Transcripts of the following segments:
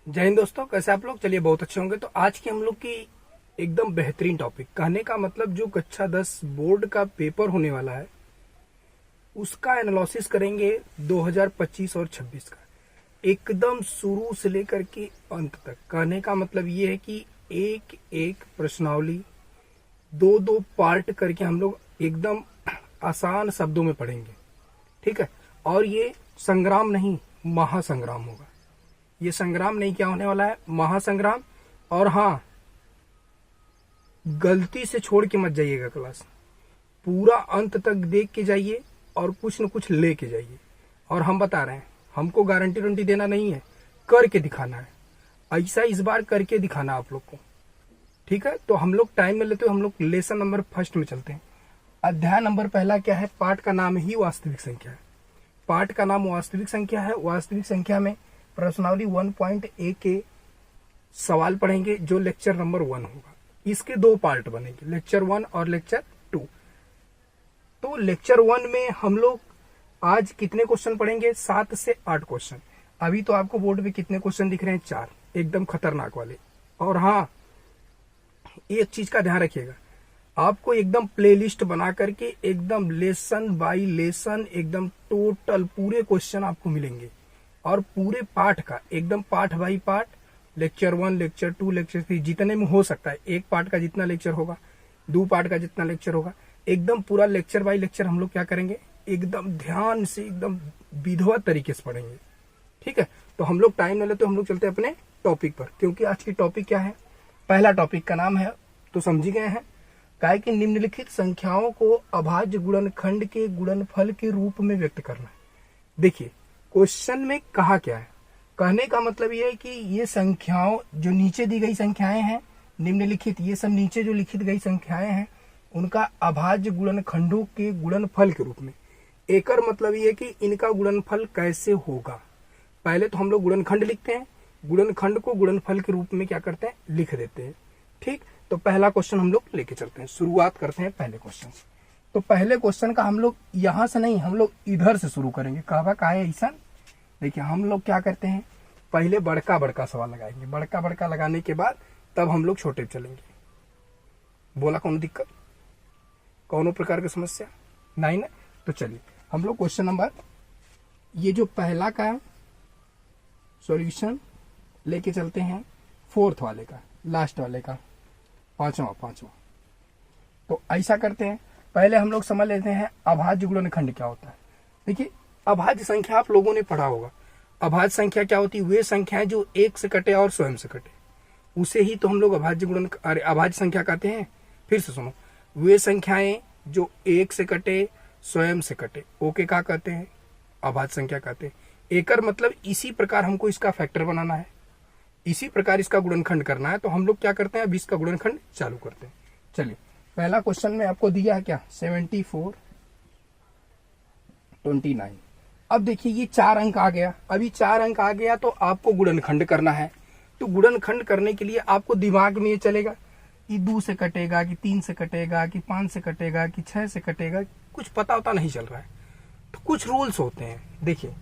जय हिंद दोस्तों, कैसे आप लोग। चलिए बहुत अच्छे होंगे। तो आज की हम लोग की एकदम बेहतरीन टॉपिक, कहने का मतलब जो कक्षा 10 बोर्ड का पेपर होने वाला है उसका एनालिसिस करेंगे 2025 और 26 का, एकदम शुरू से लेकर के अंत तक। कहने का मतलब ये है कि एक एक प्रश्नावली दो दो पार्ट करके हम लोग एकदम आसान शब्दों में पढ़ेंगे, ठीक है। और ये संग्राम नहीं, महासंग्राम होगा। ये संग्राम नहीं, क्या होने वाला है, महासंग्राम। और हाँ, गलती से छोड़ के मत जाइएगा क्लास, पूरा अंत तक देख के जाइए और कुछ न कुछ लेके जाइए। और हम बता रहे हैं, हमको गारंटी वारंटी देना नहीं है, करके दिखाना है। ऐसा इस बार करके दिखाना आप लोग को, ठीक है। तो हम लोग टाइम में लेते हुए हम लोग लेसन नंबर फर्स्ट में चलते हैं। अध्याय नंबर पहला क्या है, पाठ का नाम ही वास्तविक संख्या है। पाठ का नाम वास्तविक संख्या है। वास्तविक संख्या में प्रश्नावली 1.a के सवाल पढ़ेंगे जो लेक्चर नंबर 1 होगा। इसके दो पार्ट बनेंगे, लेक्चर 1 और लेक्चर 2। तो लेक्चर 1 में हम लोग आज कितने क्वेश्चन पढ़ेंगे, 7 से 8 क्वेश्चन। अभी तो आपको बोर्ड पे कितने क्वेश्चन दिख रहे हैं, 4, एकदम खतरनाक वाले। और हाँ, एक चीज का ध्यान रखिएगा, आपको एकदम प्लेलिस्ट बना करके एकदम लेसन बाय लेसन एकदम टोटल पूरे क्वेश्चन आपको मिलेंगे। और पूरे पाठ का एकदम पाठ बाई पाठ, लेक्चर 1, लेक्चर 2, लेक्चर 3, जितने में हो सकता है, एक पार्ट का जितना लेक्चर होगा, 2 पार्ट का जितना लेक्चर होगा, एकदम पूरा लेक्चर बाई लेक्चर हम लोग क्या करेंगे, एकदम ध्यान से एकदम विधिवत तरीके से पढ़ेंगे, ठीक है। तो हम लोग टाइम न ले तो हम लोग चलते हैं अपने टॉपिक पर, क्योंकि आज की टॉपिक क्या है, पहला टॉपिक का नाम है, तो समझ गए हैं, क्या है कि निम्नलिखित संख्याओं को अभाज्य गुणनखंड के गुणनफल के रूप में व्यक्त करना है। देखिए क्वेश्चन में कहा क्या है, कहने का मतलब ये है कि ये संख्याओं जो नीचे दी गई संख्याएं हैं, निम्नलिखित, ये सब नीचे जो लिखित गई संख्याएं हैं, उनका अभाज्य गुणनखंडों के गुणनफल के रूप में। एकर मतलब ये है कि इनका गुणनफल कैसे होगा। पहले तो हम लोग गुणनखंड लिखते हैं, गुणनखंड को गुणनफल के रूप में क्या करते हैं, लिख देते हैं, ठीक। तो पहला क्वेश्चन हम लोग लेके चलते हैं, शुरुआत करते हैं पहले क्वेश्चन से। तो पहले क्वेश्चन का हम लोग यहां से नहीं, हम लोग इधर से शुरू करेंगे। कहा है ऐसा, देखिए हम लोग क्या करते हैं, पहले बड़का बड़का सवाल लगाएंगे, बड़का बड़का लगाने के बाद तब हम लोग छोटे चलेंगे। बोला कौन दिक्कत, कौन प्रकार की समस्या नहीं ना। तो चलिए हम लोग क्वेश्चन नंबर, ये जो पहला का सॉल्यूशन लेके चलते हैं, 4th वाले का, लास्ट वाले का, पांचवा। तो ऐसा करते हैं, पहले हम लोग समझ लेते हैं अभाज्य गुणनखंड क्या होता है। देखिए अभाज्य संख्या आप लोगों ने पढ़ा होगा। अभाज्य संख्या क्या होती है, वे संख्याएं जो एक से कटे और स्वयं से कटे, उसे ही तो हम लोग अभाज्य संख्या कहते हैं। फिर से सुनो, वे संख्याएं जो एक से कटे स्वयं से कटे, ओके क्या कहते हैं, अभाज्य संख्या कहते हैं। एकर मतलब इसी प्रकार हमको इसका फैक्टर बनाना है, इसी प्रकार इसका गुणनखंड करना है। तो हम लोग क्या करते हैं, अब इसका गुणनखंड चालू करते हैं। चलिए पहला क्वेश्चन में आपको दिया है क्या, 74, 29। अब देखिए ये 4 अंक आ गया, अभी 4 अंक आ गया तो आपको गुणनखंड करना है। तो गुणनखंड करने के लिए आपको दिमाग में ये चलेगा कि 2 से कटेगा कि 3 से कटेगा कि 5 से कटेगा कि 6 से कटेगा, कुछ पता होता नहीं चल रहा है। तो कुछ रूल्स होते हैं। देखिए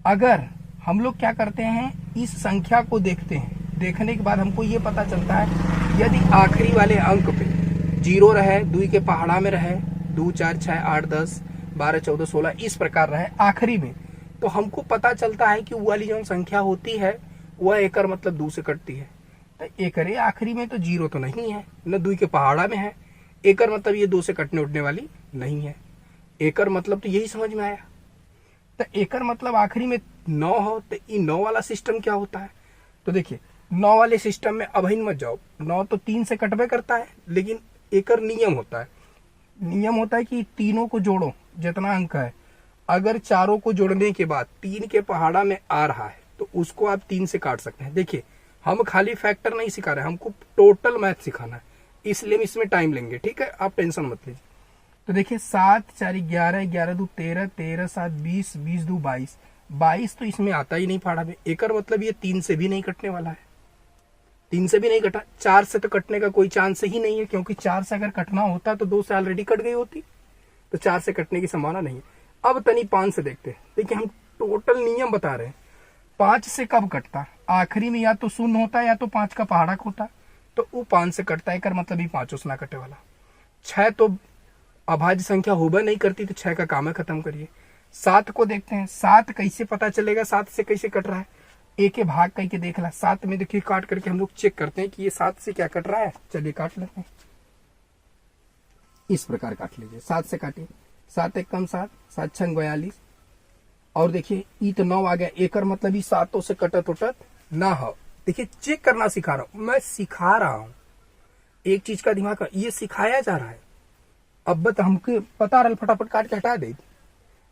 अगर हम लोग क्या करते हैं, इस संख्या को देखते हैं, देखने के बाद हमको ये पता चलता है, यदि आखिरी वाले अंक पे 0 रहे, 2 के पहाड़ा में रहे, 2, 4, 6, 8, 10, 12, 14, 16 इस प्रकार रहे आखिरी में, तो हमको पता चलता है कि वो वाली जो संख्या होती है वह एकर मतलब 2 से कटती है। तो एकरे आखिरी में तो 0 तो नहीं है, न 2 के पहाड़ा में है, एकर मतलब ये 2 से कटने उठने वाली नहीं है। एकर मतलब तो यही समझ में आया। तो एकर मतलब आखिरी में 9 हो, तो ये 9 वाला सिस्टम क्या होता है। तो देखिए 9 वाले सिस्टम में अब मत जाओ, 9 तो 3 से कटबे करता है, लेकिन एकर नियम होता है कि तीनों को जोड़ो, जितना अंक है, अगर चारों को जोड़ने के बाद 3 के पहाड़ा में आ रहा है तो उसको आप 3 से काट सकते हैं। देखिए हम खाली फैक्टर नहीं सिखा रहे हैं, हमको टोटल मैथ सिखाना है, इसलिए इसमें टाइम लेंगे, ठीक है, आप टेंशन मत लीजिए। तो देखिए 7, 4, 11, 11, 2, 13, 13, 7, 20, 20, 2, 22, 22 तो इसमें आता ही नहीं पहाड़ा में। एकर मतलब ये 3 से भी नहीं कटने वाला है, 3 से भी नहीं कटा, 4 से तो कटने का कोई चांस ही नहीं है, क्योंकि 4 से अगर कटना होता तो 2 से ऑलरेडी कट गई होती, तो 4 से कटने की संभावना नहीं है। अब तनी 5 से देखते हैं। देखिए हम टोटल नियम बता रहे हैं, 5 से कब कटता, आखिरी में या तो शून्य होता है या तो 5 का पहाड़क होता है, तो वो 5 से कटता है, कर मतलब ही 5 से ना कटे वाला। 6 तो अभाज्य संख्या होबे नहीं करती, तो 6 का काम है खत्म करिए। 7 को देखते हैं, 7 कैसे पता चलेगा 7 से कैसे कट रहा है, एक के भाग करके देख ला। 7 में देखिए काट करके हम लोग चेक करते हैं कि ये 7 से क्या कट रहा है। चलिए काट लेते हैं, इस प्रकार काट लीजिए। 7 से काटिए, 7 एक कम 7, 7 छंग 42, और देखिए ई तो 9 आ गया, एकर मतलब ही 7 से कटत उटत ना हो। देखिए चेक करना सिखा रहा हूं, मैं सिखा रहा हूं एक चीज का दिमाग का, ये सिखाया जा रहा है। अब तो हमको पता रहा फटाफट काट के हटा दे,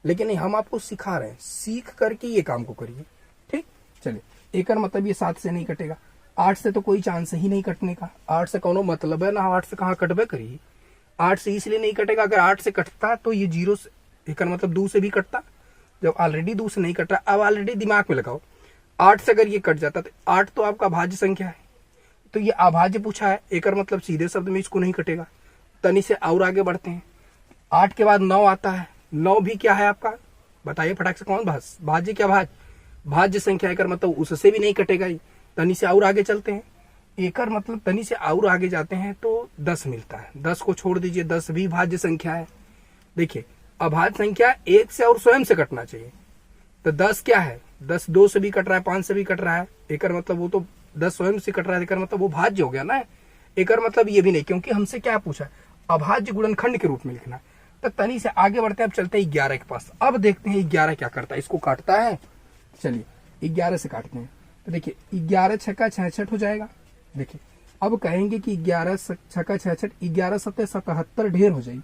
लेकिन नहीं, हम आपको सिखा रहे हैं, सीख करके ये काम को करिए। ठीक, चलिए एकर मतलब ये 7 से नहीं कटेगा, 8 से तो कोई चांस ही नहीं कटने का, 8 से कोनो मतलब है ना, 8 से कहाँ कटबे करिए। 8 से इसलिए नहीं कटेगा, अगर 8 से कटता तो ये 0 से, एकर मतलब 2 से भी कटता। जब ऑलरेडी 2 से नहीं कट रहा, अब ऑलरेडी दिमाग में लगाओ, 8 से अगर ये कट जाता तो 8 तो आपका भाज्य संख्या है, तो ये अभाज्य पूछा है, एकर मतलब सीधे शब्द में इसको नहीं कटेगा। तनी से और आगे बढ़ते हैं, 8 के बाद 9 आता है, 9 भी क्या है आपका, बताइए फटाक से, कौन भाज्य क्या भाज्य संख्या, एकर मतलब उससे भी नहीं कटेगा। तनी से और आगे चलते हैं, एकर मतलब तनी से और आगे जाते हैं तो 10 मिलता है, 10 को छोड़ दीजिए, 10 भी भाज्य संख्या है। देखिए अभाज्य संख्या 1 से और स्वयं से कटना चाहिए, तो 10 क्या है, 10 2 से भी कट रहा है, 5 से भी कट रहा है, एकर मतलब वो तो 10 स्वयं से कट रहा है, एकर मतलब वो भाज्य हो गया ना। एकर मतलब ये भी नहीं, क्योंकि हमसे क्या पूछा, अभाज्य गुणनखंड के रूप में लिखना। तो तनी से आगे बढ़ते हैं, अब चलते हैं 11 के पास। अब देखते हैं 11 क्या करता है, इसको काटता है। चलिए 11 से काटते हैं, तो देखिए 11 छक्का 66 हो जाएगा। देखिए अब कहेंगे कि 11 छक्का 66, 11 सत्ते 77 ढेर हो जाएगी,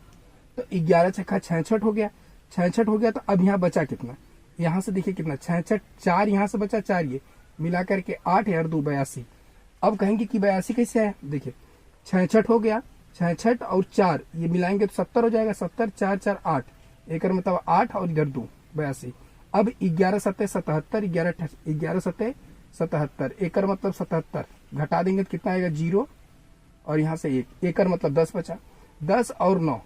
तो 11 छक्का 66 हो गया, 66 हो गया। तो अब यहाँ बचा कितना, यहाँ से देखिए कितना, 66, 4 यहाँ से बचा, 4 ये मिला करके 8 और 2 82। अब कहेंगे कि 82 कैसे है, देखिए 66 हो गया, 66 और 4 ये मिलाएंगे तो 70 हो जाएगा, 70 4 4 8, एक मतलब 8 और इधर 2 82। अब 11 सत्ते 77, 11 सत्ते 77, एकर मतलब 77, घटा देंगे तो कितना आएगा 0, और यहाँ से 1, एकर मतलब 10 बचा, 10 और 9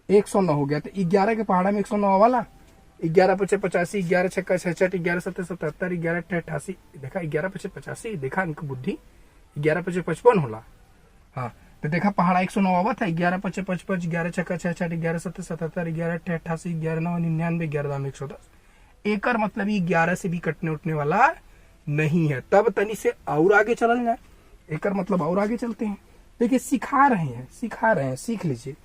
109 हो गया। तो 11 के पहाड़ा में 109 वाला, 11 पचे 85, 11 छक्का 66, 11 सत्ते 77, 11 अट्ठे 88, देखा 11 पचे 85, देखा इनकी बुद्धि, 11 पचे 55 होला। हाँ तो देखा पहाड़ा 109 आवा था, 11 पचे 55, 11 छक्का 66, 11 सत्ते 77, 11 अट्ठे 88, 11 9 99, 11 दाम 110। एकर मतलब ये 11 से भी कटने उठने वाला नहीं है। तब तनी से और आगे चल जाए, एकर मतलब और आगे चलते हैं। देखिए सिखा रहे हैं, सीख लीजिए।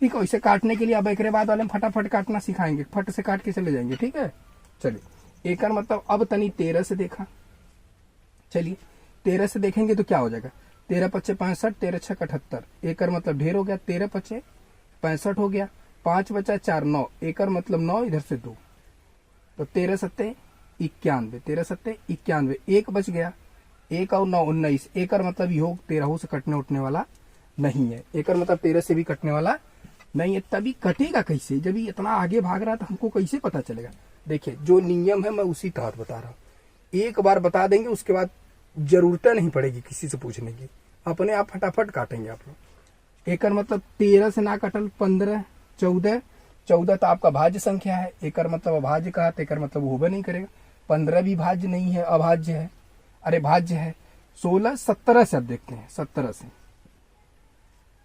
ठीक है, इसे काटने के लिए अब एक बाद वाले फटाफट काटना सिखाएंगे, फट से काट के चले जाएंगे। ठीक है, चलिए एकर मतलब अब तनी 13 से देखा, चलिए 13 से देखेंगे तो क्या हो जाएगा, 13 पचे 65, 13 छक 78, एकर मतलब ढेर हो गया, 13 पचे 65 हो गया, 5 बचा 4 9, एकर मतलब 9 इधर से 2, तो 13 सत्ते 91, 13 सत्ते 91, 1 बच गया, 1 और 9 19, एकर मतलब योग 13 से कटने उठने वाला नहीं है, एकर मतलब 13 से भी कटने वाला नहीं है। तभी कटेगा कैसे, जब ये इतना आगे भाग रहा है तो हमको कैसे पता चलेगा। देखिए जो नियम है मैं उसी तहत बता रहा हूँ, एक बार बता देंगे उसके बाद जरूरत नहीं पड़ेगी किसी से पूछने की, अपने आप फटाफट काटेंगे आप लोग। एकर मतलब 13 से ना कटल, 15 14, 14 तो आपका भाज्य संख्या है, एकर मतलब अभाज्य कहा, एकर मतलब होबे नहीं करेगा। 15 भी भाज्य नहीं है, अभाज्य है, अरे भाज्य है। 16 17 से अब देखते हैं, 17 से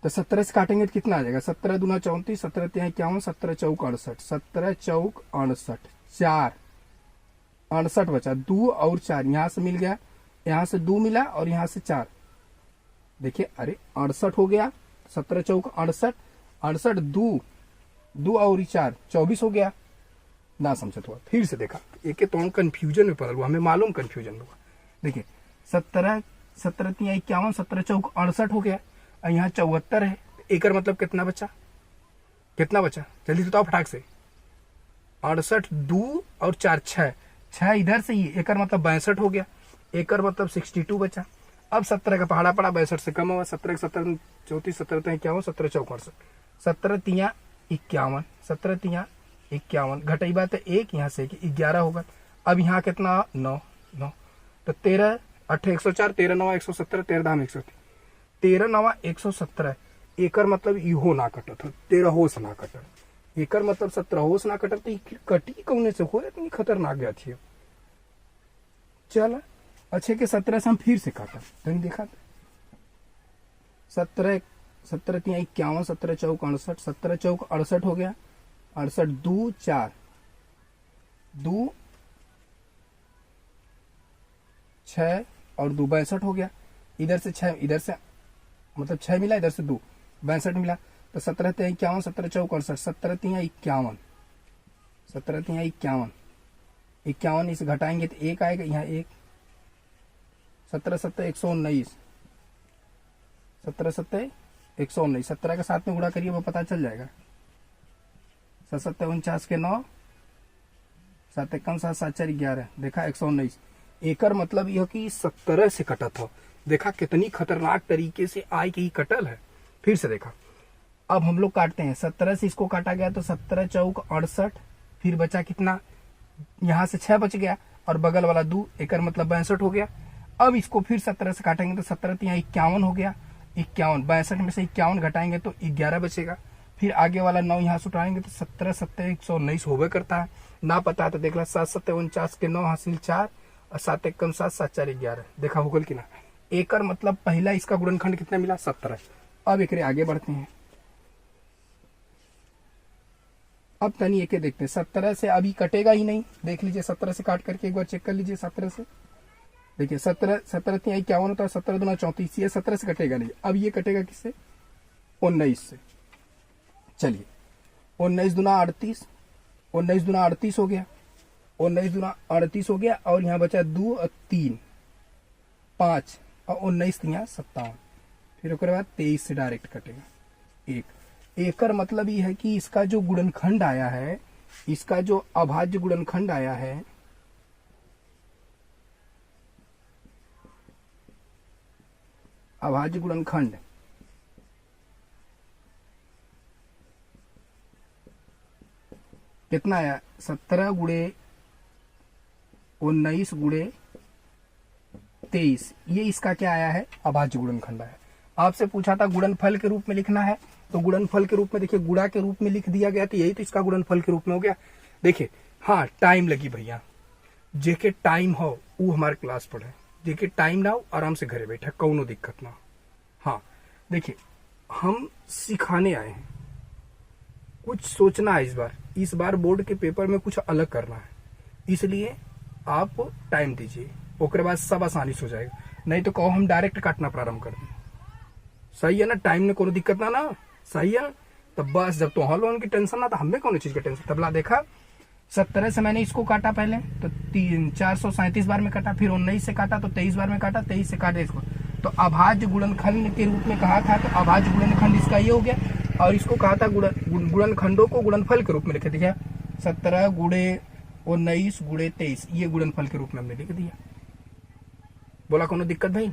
तो 17 से काटेंगे तो कितना आ जाएगा, 17 दूना 34, 17 तिहाई 51, 17 चौक 68, 17 चौक 68, 4 68 बचा, 2 और 4 यहाँ से मिल गया, यहाँ से 2 मिला और यहाँ से 4, देखिए अरे 68 हो गया, 17 चौक 68, 68 2 और 4 24 हो गया ना। समझत हुआ, फिर से देखा, एक तो कंफ्यूजन में पड़ हुआ, हमें मालूम कंफ्यूजन हुआ। देखिए 17 तिहाई 51, 17 चौक 68 हो गया, और यहाँ 74 है, एकर मतलब कितना बचा, जल्दी बताओ फटाक से। 68 2 और 4 6 इधर से ही, एकर मतलब 62 हो गया, एकर मतलब 62 बचा। अब 17 का पहाड़ा पड़ा, 62 से कम हुआ, 17 17 34, 17 51, 17 चौक 68, 17 तिया 51, 17 तिया 51, घटाई बात है 1, यहाँ से 11 होगा। अब यहाँ कितना 9 तो 13 8 104, 13 9 117, 13 दाम 103, 13 9 117, एकर मतलब इहो ना कटत, 13 होश ना कटत, एकर मतलब 17 होश ना कटत, तो कटी कौने से हो, इतनी खतरनाक गया थी। चल अच्छे के 17 से हम फिर से काटा तो नहीं देखा 17 17 3 51 17 चौक 68 17 चौक 68 हो गया 68 2 4 2 6 और 2 62 हो गया इधर से 6 इधर से मतलब 6 मिला इधर से 2 62 मिला तो 17 3 51 17 चौक 68 17 3 51 17 3 51 51 इसे घटाएंगे तो 1 आएगा यहाँ 1 17 7 119 17 7 119 17 के साथ में गुणा करिए वो पता चल जाएगा 7 7 49 के 9 7 1 7 7 4 11 देखा 119 एकर मतलब यह कि 17 से कटा था देखा कितनी खतरनाक तरीके से आय के ही कटल है। फिर से देखा अब हम लोग काटते हैं 17 से इसको काटा गया तो 17 चौक 68 फिर बचा कितना यहाँ से 6 बच गया और बगल वाला 2 एकर मतलब 62 हो गया। अब इसको फिर 17 से काटेंगे तो 17 यहाँ 51 हो गया 51 62 में से 51 घटाएंगे तो 11 बचेगा। फिर आगे वाला 9 यहाँ से उठाएंगे तो 17 7 119 होवे करता है ना पता है तो देख ला 7 7 49 के 9 हासिल 4 और 7 1 7 7 4 11 देखा होगल कि ना। एकर मतलब पहला इसका गुणनखंड कितना मिला 17। अब एक आगे बढ़ते हैं अब तनी एक देखते हैं 17 से अभी कटेगा ही नहीं देख लीजिए 17 से काट करके एक बार चेक कर लीजिए 17 से देखिए 17 17 3 51 होता है 17 दूना 34 ये 17 से कटेगा नहीं। अब ये कटेगा किससे 19 से चलिए 19 दूना 38 19 दूना 38 हो गया 19 दूना 38 हो गया और यहाँ बचा 2 और 3 5 और 19 यहाँ 57 फिर उसके बाद 23 से डायरेक्ट कटेगा 1 एकर मतलब ये है कि इसका जो गुणनखंड आया है इसका जो अभाज्य गुणनखंड आया है अभाज्य गुणनखंड कितना आया 17 गुणे 19 गुणे 23 ये इसका क्या आया है अभाज्य गुणनखंड आया। आपसे पूछा था गुणनफल के रूप में लिखना है तो गुणनफल के रूप में देखिए गुणा के रूप में लिख दिया गया तो यही तो इसका गुणनफल के रूप में हो गया। देखिए हाँ टाइम लगी भैया जेके टाइम हो वो हमारे क्लास पढ़े जेके टाइम ना हो आराम से घरे बैठे कौनो दिक्कत ना। हाँ देखिए हम सिखाने आए हैं कुछ सोचना है इस बार बोर्ड के पेपर में कुछ अलग करना है इसलिए आप टाइम दीजिए ओकरे बाद सब आसानी से हो जाएगा नहीं तो कहो हम डायरेक्ट काटना प्रारंभ कर दें। सही है ना टाइम में कोनो दिक्कत ना सही है तब बस जब तो लोगों की टेंशन ना तो हमें कौन चीज की टेंशन। तबला देखा 17 से मैंने इसको काटा पहले तो 437 बार में काटा फिर 19 से काटा तो 23 बार में काटा 23 से काटा इसको तो अभाज्य गुणनखंड के रूप में कहा था तो अभाज्य गुणनखंड इसका ये हो गया और इसको कहा था गुणनखंडों को गुणनफल के रूप में लिखे दिया 17 गुणे 19 गुणे 23 ये गुणनफल के रूप में हमने लिख दिया। बोला कोनो दिक्कत भाई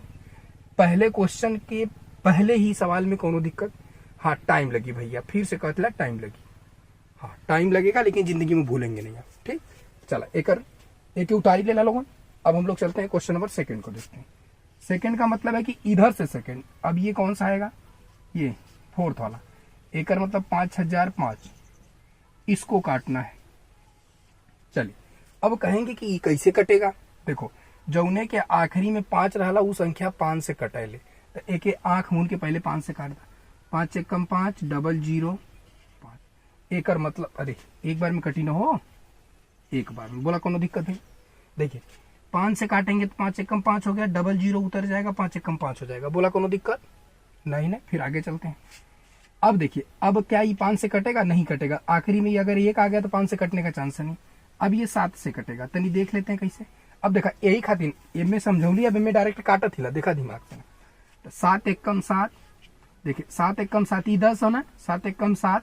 पहले क्वेश्चन के पहले ही सवाल में कोनो दिक्कत। हाँ टाइम लगी भैया फिर से कहते टाइम लगी हाँ टाइम लगेगा लेकिन जिंदगी में भूलेंगे नहीं आप ठीक। चला एक उतारी लेना लोगों। अब हम लोग चलते हैं क्वेश्चन नंबर 2 को देखते हैं। सेकंड का मतलब है कि इधर से सेकंड अब ये कौन सा आएगा ये 4th वाला एकर मतलब 5005 इसको काटना है। चलिए अब कहेंगे कि ये कैसे कटेगा देखो जौने के आखिरी में 5 रहला वो संख्या 5 से कटेले तो एक आंख मूंद के पहले 5 से काट दा 5 1 5 00 5 एकर मतलब अरे एक बार में कटी ना हो एक बार में बोला कोनो दिक्कत है। देखिए 5 से काटेंगे तो 5 1 5 हो गया 00 उतर जाएगा 5 1 5 हो जाएगा बोला कोनो दिक्कत नहीं ना। फिर आगे चलते हैं। अब देखिए अब क्या ये 5 से कटेगा नहीं कटेगा आखिरी में अगर 1 आ गया तो 5 से कटने का चांस नहीं। अब ये 7 से कटेगा तनी देख लेते हैं कैसे। अब देखा यही खातिर एम समझौली अब एम डायरेक्ट काटा थी देखा दिमाग से तो 7 1 7 देखिए 7 1 7 ही 10 हो ना 7 1 7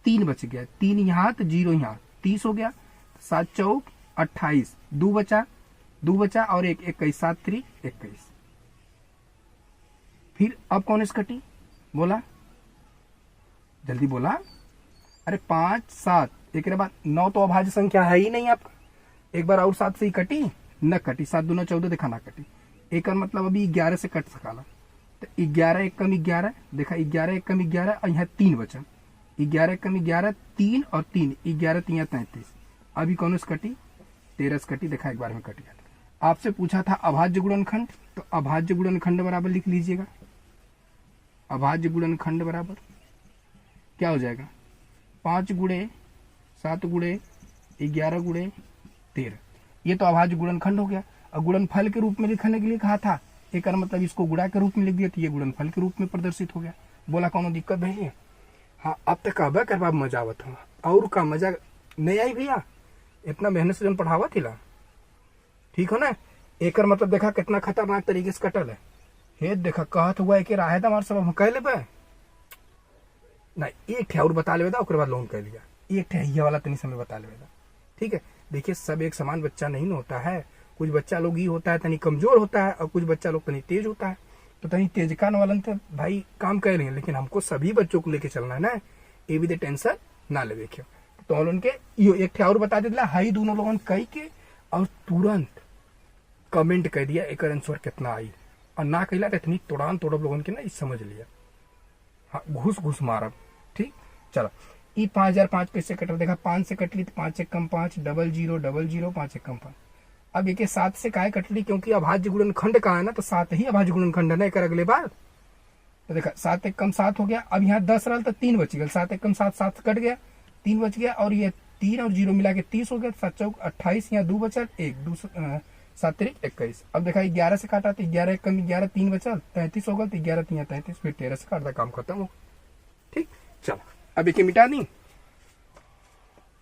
3 बच गया 3 यहाँ तो 0 यहाँ 30 हो गया 7 चौक 28 2 बचा और 1 21 7 3 21। फिर अब कौन से कटी बोला जल्दी बोला अरे 5 7 एक बाद 9 तो अभाज्य संख्या है ही नहीं आपका एक बार और 7 से ही कटी न कटी 7 दूना 14 देखा ना कटी एक मतलब अभी 11 से कट सकाला तो 11 1 कम 11 देखा 11 1 कम 11 और यहाँ 3 बचा 11 1 कम 11 3 और 3 11 3 33 अभी कौन से कटी 13 से कटी देखा एक बार में कट गया। आपसे पूछा था अभाज्य गुणनखंड, तो अभाज्य गुणनखंड बराबर लिख लीजिएगा। अभाज्य गुणनखंड बराबर क्या हो जाएगा, 5 गुणे 7 गुणे 11 गुणे 13। ये तो अभाज्य गुणनखंड हो गया। और गुणनफल के रूप में लिखने के लिए कहा था, एक मतलब इसको गुणा के रूप में लिख दिया, तो ये गुणनफल के रूप में प्रदर्शित हो गया। बोला कौन दिक्कत भैया? हाँ, अब तक अब करवा मजा आवत हूँ, और का मजा नहीं आई भैया, इतना मेहनत से जन पढ़ावा थिला, ठीक हो ना। एक मतलब देखा कितना खतरनाक तरीके से कटल है। हे देखा कहत हुआ एक राहे हमारे सब हम कह ले नहीं, एक ठे और बता लेगा, उसके बाद लोन कह लिया, एक ठे ये वाला तनी समय बता लेगा, ठीक है। देखिए सब एक समान बच्चा नहीं होता है, कुछ बच्चा लोग ये होता है तनी कमजोर होता है, और कुछ बच्चा लोग तनी तेज होता है। तो तनी तेज कान वालन तो भाई काम कर लेंगे, लेकिन हमको सभी बच्चों को लेके चलना है ना, ये भी टेंशन ना ले। देखियो तो उनके यो एक ठे और बता देता हाई दोनों लोगों कही के, और तुरंत कमेंट कर दिया एक आंसर कितना आई, और ना कहला इतनी तोड़ान तोड़ब लोगों के ना समझ लिया। हाँ, घुस मारब, ठीक। चलो ई 5005 कैसे कटल, देखा 5 से कटली तो 5 1 5, 0 0 0 0 5 1 5। अब एक 7 से काय कटली, क्योंकि अभाज्य गुणनखंड का है ना, तो 7 ही अभाज्य गुणनखंड है ना। एक अगले बार तो देखा 7 1 7 हो गया। अब यहाँ 10 रहा तो 3 बच गया, 7 1 7 7 कट गया, 3 बच गया, और ये 3 और 0 मिला के 30 हो गया, 7 चौक 28, यहाँ 2 बचा 1 7 3 21। अब देखा 11 से काटा तो 11 1 11 3 बचा 33 होगा, तो 11 3 33, फिर 13 से काटता, काम खत्म हो, ठीक। चलो अब एक मिटा दी।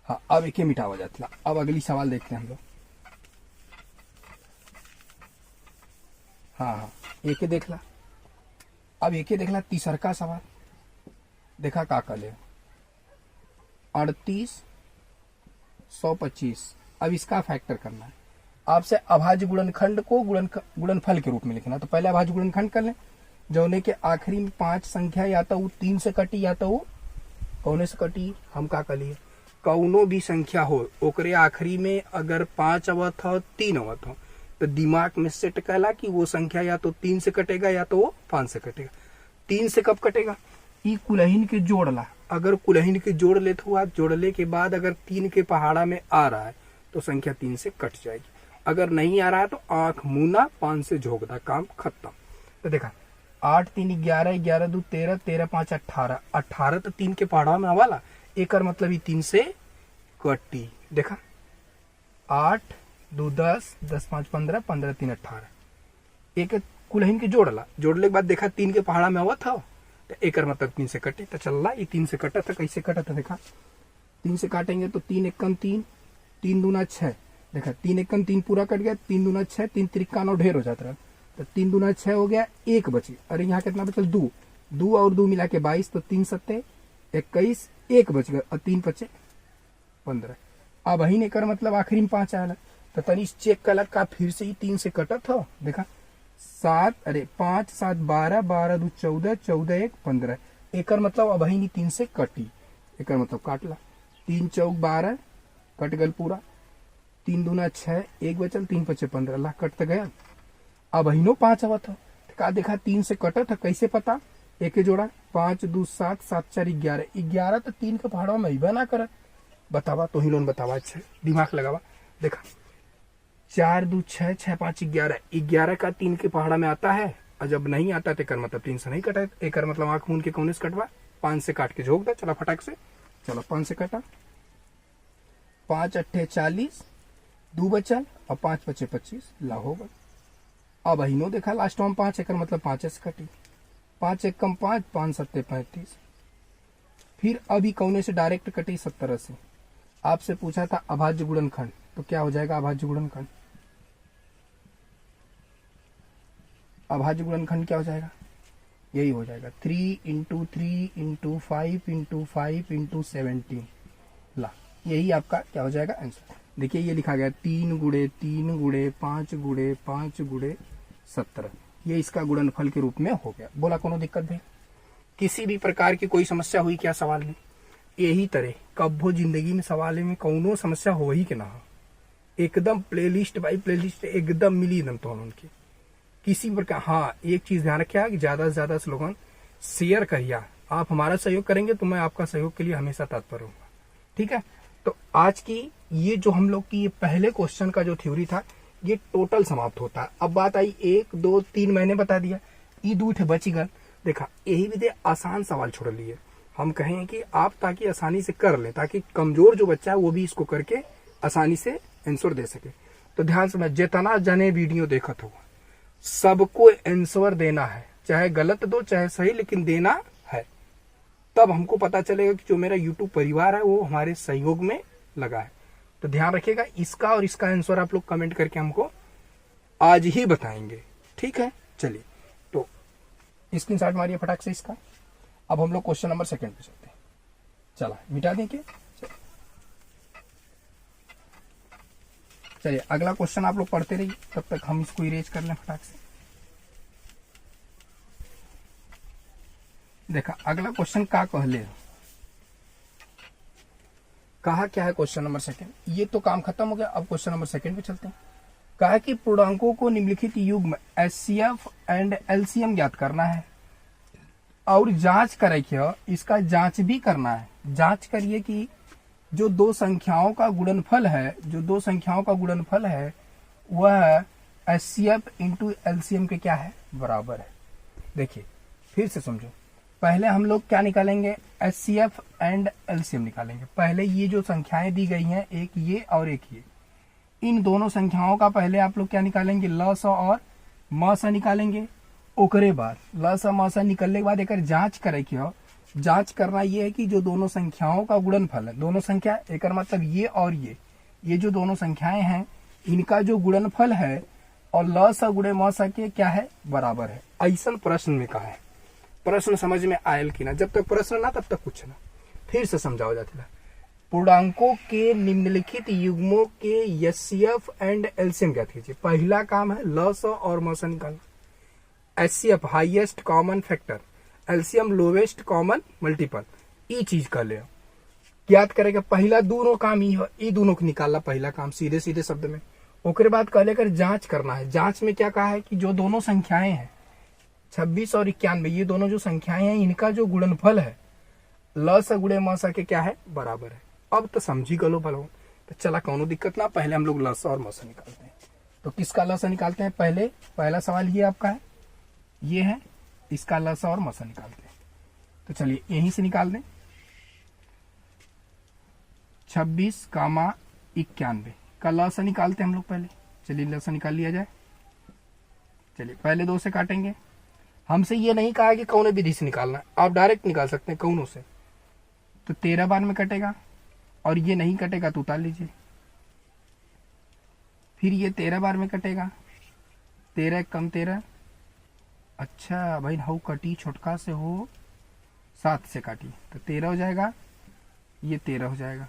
हाँ, अब एक मिटा हो जाता। अब अगली सवाल देखते हैं हम लोग। हाँ, एक देख ला। अब एक देख ला तीसर का सवाल, देखा का ले 38 125। अब इसका फैक्टर करना है आपसे। अभाज्य गुणनखंड को गुणनफल के रूप में लिखना, तो पहले अभाज्य गुणनखंड कर लें। जौने के आखिरी में 5 संख्या या तो वो 3 से कटी, या तो वो कौने से कटी। हम का कर लिए, कौनो भी संख्या हो ओकरे आखिरी में अगर 5 अवत हो 3 अवत हो, तो दिमाग में सेट कहला कि वो संख्या या तो 3 से कटेगा या तो वो 5 से कटेगा। 3 से कब कटेगा, ई कुलहीन के जोड़ ला। अगर कुलहीन के जोड़ ले तो आप जोड़ले के बाद अगर 3 के पहाड़ा में आ रहा है तो संख्या 3 से कट जाएगी। अगर नहीं आ रहा है तो आंख मुना 5 से झोंकदा, काम खत्म। तो देखा 8 3 11 11 2 13 13 5 18 18 तो 3 के पहाड़ा में आवाला, एक मतलब ही 3 से कटी। देखा 8 2 10 10 5 15 15 3 18, एक कुलहीन के जोड़ला, जोड़ले के बाद देखा 3 के पहाड़ा में आवत था, तो एक मतलब 3 से कटे। तो चल रहा ये 3 से कटा था, कैसे कटा था देखा 3 से काटेंगे तो 3 1 3 3 दूना 6, देखा 3 1 3 पूरा कट गया, 3 दूना 6 3 तिरका 9 ढेर हो जाता रहा, तो 3 दूना 6 हो गया, 1 बची। अरे यहाँ कितना बचल 2 2 और 2 मिला के 22, तो 3 7 21, 1 बच गया, और 3 5 15। अब वही ने कर मतलब आखिरी में 5 आया, तो तनी चेक कर का फिर से ही 3 से कटत हो। देखा 7 अरे 5 7 12 12 2 14 14 1 15, एक मतलब अब वही 3 से कटी, एक मतलब काट ला। 3 चौक 12 कट गल पूरा, 3 दूना 6 1 बचल, 3 5 15, ला कट गया। अब वही 5 आवत हो, का देखा 3 से कटत, कैसे पता, एक जोड़ा 5 2 7 7 4 11 11, तो 3 के पहाड़ों में ही ना करत, बतावा तो ही लोन बतावा, अच्छा दिमाग लगावा। देखा 4 2 6 6 5 11 11 का 3 के पहाड़ा में आता है, और जब नहीं आता तो कर मतलब 3 से नहीं कटा, एक मतलब आंख मून के कौन से कटवा 5 से काट के झोंक दे। चला फटाक से, चलो 5 से कटा, 5 8 40 2 बचल, और 5 5 25, ला होगा। अब अहिनो देखा लास्ट में 5, एक मतलब 5 से कटी, 5 1 5 5 7 35। फिर अभी कौने से डायरेक्ट कटी 17 से। आपसे पूछा था अभाज्य गुणनखंड, तो क्या हो जाएगा अभाज्य गुणनखंड, अभाज्य गुणनखंड क्या हो जाएगा, यही हो जाएगा 3 × 3 × 5 × 5 × 17, ला यही आपका क्या हो जाएगा आंसर। देखिए ये लिखा गया 3 गुणे 3 गुणे 5 गुणे 5 गुणे 17, ये इसका गुणनफल के रूप में हो गया। बोला कोनो दिक्कत है, किसी भी प्रकार की कोई समस्या हुई क्या सवाल में, यही तरह कब्बो जिंदगी में सवाल में कौनो समस्या हो ही के ना हो, एकदम प्लेलिस्ट बाई प्लेलिस्ट एकदम मिली एकदम तो उनकी किसी प्रकार। हाँ, एक चीज ध्यान रखिए कि ज्यादा से ज्यादा स्लोगन शेयर करिए, आप हमारा सहयोग करेंगे तो मैं आपका सहयोग के लिए हमेशा तत्पर रहूंगा, ठीक है। तो आज की ये जो हम लोग की ये पहले क्वेश्चन का जो थ्योरी था, ये टोटल समाप्त होता है। अब बात आई 1 2 3 महीने बता दिया, ई 2 ठे बची गल। देखा यही विधि आसान सवाल छोड़ लिए हम कहें कि आप ताकि आसानी से कर लें, ताकि कमजोर जो बच्चा है वो भी इसको करके आसानी से आंसर दे सके। तो ध्यान से, मैं जितना जने वीडियो देखत हो सबको आंसर देना है, चाहे गलत दो चाहे सही, लेकिन देना है। तब हमको पता चलेगा कि जो मेरा यूट्यूब परिवार है वो हमारे सहयोग में लगा है। तो ध्यान रखिएगा, इसका और इसका आंसर आप लोग कमेंट करके हमको आज ही बताएंगे, ठीक है। चलिए तो स्क्रीनशॉट मारिए फटाक से इसका। अब हम लोग क्वेश्चन नंबर 2 पे चलते हैं। चला मिटा दें क्या? चलिए अगला क्वेश्चन आप लोग पढ़ते रहिए, तब तक हम इसको इरेज कर लें फटाक से। देखा अगला क्वेश्चन का कहले, कहा क्या है क्वेश्चन नंबर 2। ये तो काम खत्म हो गया, अब क्वेश्चन नंबर 2 पे चलते हैं। कहा कि पूर्णांकों को निम्नलिखित युग्म एचसीएफ एंड एलसीएम ज्ञात करना है और जांच करें, इसका जांच भी करना है। जांच करिए कि जो दो संख्याओं का गुणनफल है, वह एचसीएफ इंटू एलसीएम के क्या है, बराबर है। देखिए फिर से समझो, पहले हम लोग क्या निकालेंगे, एचसीएफ एंड एलसीएम निकालेंगे। पहले ये जो संख्याएं दी गई हैं, एक ये और एक ये, इन दोनों संख्याओं का पहले आप लोग क्या निकालेंगे, लसा और मसा निकालेंगे। ओकरे बाद लसा मसा निकलने के बाद एक जांच करे क्यों, जांच करना ये है कि जो दोनों संख्याओं का गुणनफल है, दोनों संख्या एक मतलब ये और ये जो दोनों संख्याएं हैं, इनका जो गुणनफल है और लसा गुणे मसा के क्या है, बराबर है। ऐसा प्रश्न में कहा है। प्रश्न समझ में आयल कि ना? जब तक प्रश्न ना तब तक कुछ ना। फिर से समझाओ जाता है। पूर्णांकों के निम्नलिखित युग्मों के एचसीएफ एंड एलसीएम ज्ञात कीजिए। पहला काम है लसा और मसा निकालना। HCF highest common factor, LCM lowest common multiple, ये चीज कर ले ज्ञात करेगा। पहला दोनों काम ये दोनों को निकालना पहला काम, सीधे सीधे शब्द में। ओकरे बाद कह लेकर जांच करना है। जांच में क्या कहा है कि जो दोनों संख्याएं हैं 26 और 91, ये दोनों जो संख्याएं हैं, इनका जो गुणनफल है लसा गुणे मसा के क्या है, बराबर है। अब तो समझी गलो भलो, तो चला कोनो दिक्कत ना, पहले हम लोग लसा और मसा निकालते हैं। तो किसका लसा निकालते हैं, पहला सवाल ये आपका है, ये है, इसका लसा और मसा निकालते हैं। तो चलिए यहीं से निकाल दें। 26,91 का लसा निकालते हैं हम लोग पहले। चलिए लसा निकाल लिया जाए। चलिए पहले 2 से काटेंगे। हमसे ये नहीं कहा कि कौन विधि से निकालना, आप डायरेक्ट निकाल सकते हैं कौनों से। तो 13 बार में कटेगा, और ये नहीं कटेगा तो उतार लीजिए। फिर ये 13 बार में कटेगा, 13 कम 13, अच्छा भाई हाउ कटी, छोटका से हो 7 से काटी तो 13 हो जाएगा, ये 13 हो जाएगा।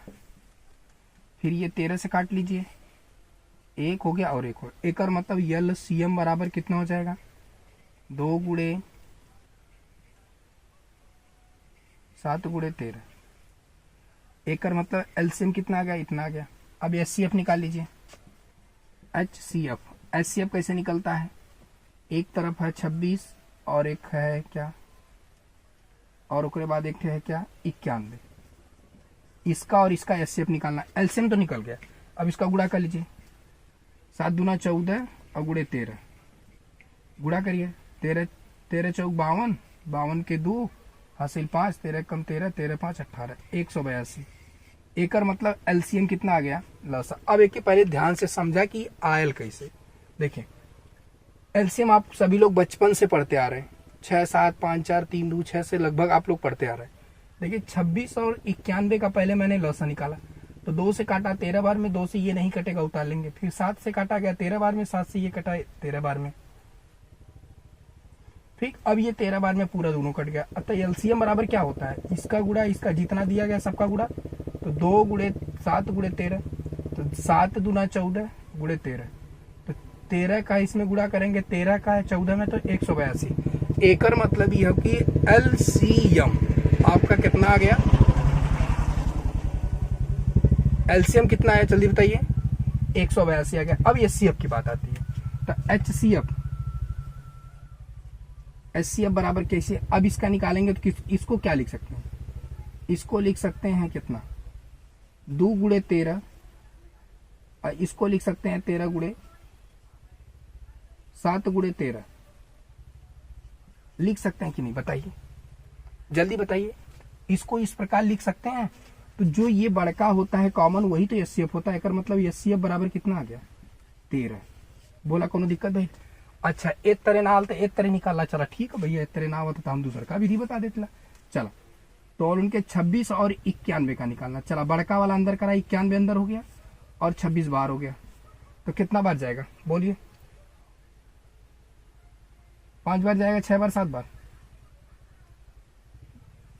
फिर ये 13 से काट लीजिए, 1 हो गया और 1 हो, एक और मतलब एलसीएम बराबर कितना हो जाएगा, 2 गुणे 7 गुणे 13। एक और मतलब एलसीएम कितना आ गया, इतना आ गया। अब एचसीएफ निकाल लीजिए। एचसीएफ कैसे निकलता है, एक तरफ है 26 और एक है क्या, और उसके बाद एक है क्या 91। इसका और इसका एचसीएफ निकालना। एलसीएम तो निकल गया, अब इसका गुणा कर लीजिए। 7 दूना 14 और गुणे 13, गुणा करिए। 13 चौक 52, 52 के 2 हासिल 5, 13 कम 13, 13 5 18, 182। एक और मतलब एलसीएम कितना आ गया, लसा। अब एक पहले ध्यान से समझा कि आयल कैसे। देखिए एलसीएम आप सभी लोग बचपन से पढ़ते आ रहे हैं, 6 7 5 4 3 2 6 से लगभग आप लोग पढ़ते आ रहे हैं। देखिए 26 और 91 का पहले मैंने लसा निकाला, तो 2 से काटा 13 बार में, 2 से ये नहीं कटेगा उतार लेंगे। फिर 7 से काटा गया 13 बार में, 7 से ये कटा 13 बार में। ठीक, अब ये 13 बार में पूरा दोनों कट गया। अतः एलसीएम बराबर क्या होता है, इसका गुणा इसका, जितना दिया गया सबका गुणा। तो 2 गुणे 7 गुणे 13, तो 7 दूना 14 गुणे 13, तो 13 का इसमें गुणा करेंगे, 13 का है 14 में, तो 182। एकर मतलब यह कि एलसीएम आपका कितना आ गया, एलसीएम कितना आया जल्दी बताइए, 182 आ गया। अब एचसीएफ की बात आती है। तो एचसीएफ बराबर कैसे, अब इसका निकालेंगे तो इसको क्या लिख सकते हैं, इसको लिख सकते हैं कितना, 2 गुणे 13, और इसको लिख सकते हैं 13 गुणे 7 गुणे 13 लिख सकते हैं कि नहीं, बताइए जल्दी बताइए। इसको इस प्रकार लिख सकते हैं। तो जो ये बड़का होता है कॉमन वही तो एचसीएफ होता है। एक मतलब एचसीएफ बराबर कितना आ गया 13। बोला कोनो दिक्कत भाई? अच्छा एक तरह ना तो एक तरह निकाला, चला ठीक है भैया, एक तरह ना होता तो हम दूसरा का विधि बता देते। चलो तो और उनके 26 और 91 का निकालना। चला बड़का वाला अंदर करा, 91 अंदर हो गया और 26 बाहर हो गया। तो कितना बार जाएगा बोलिए? 5 बार जाएगा, 6 बार, 7 बार?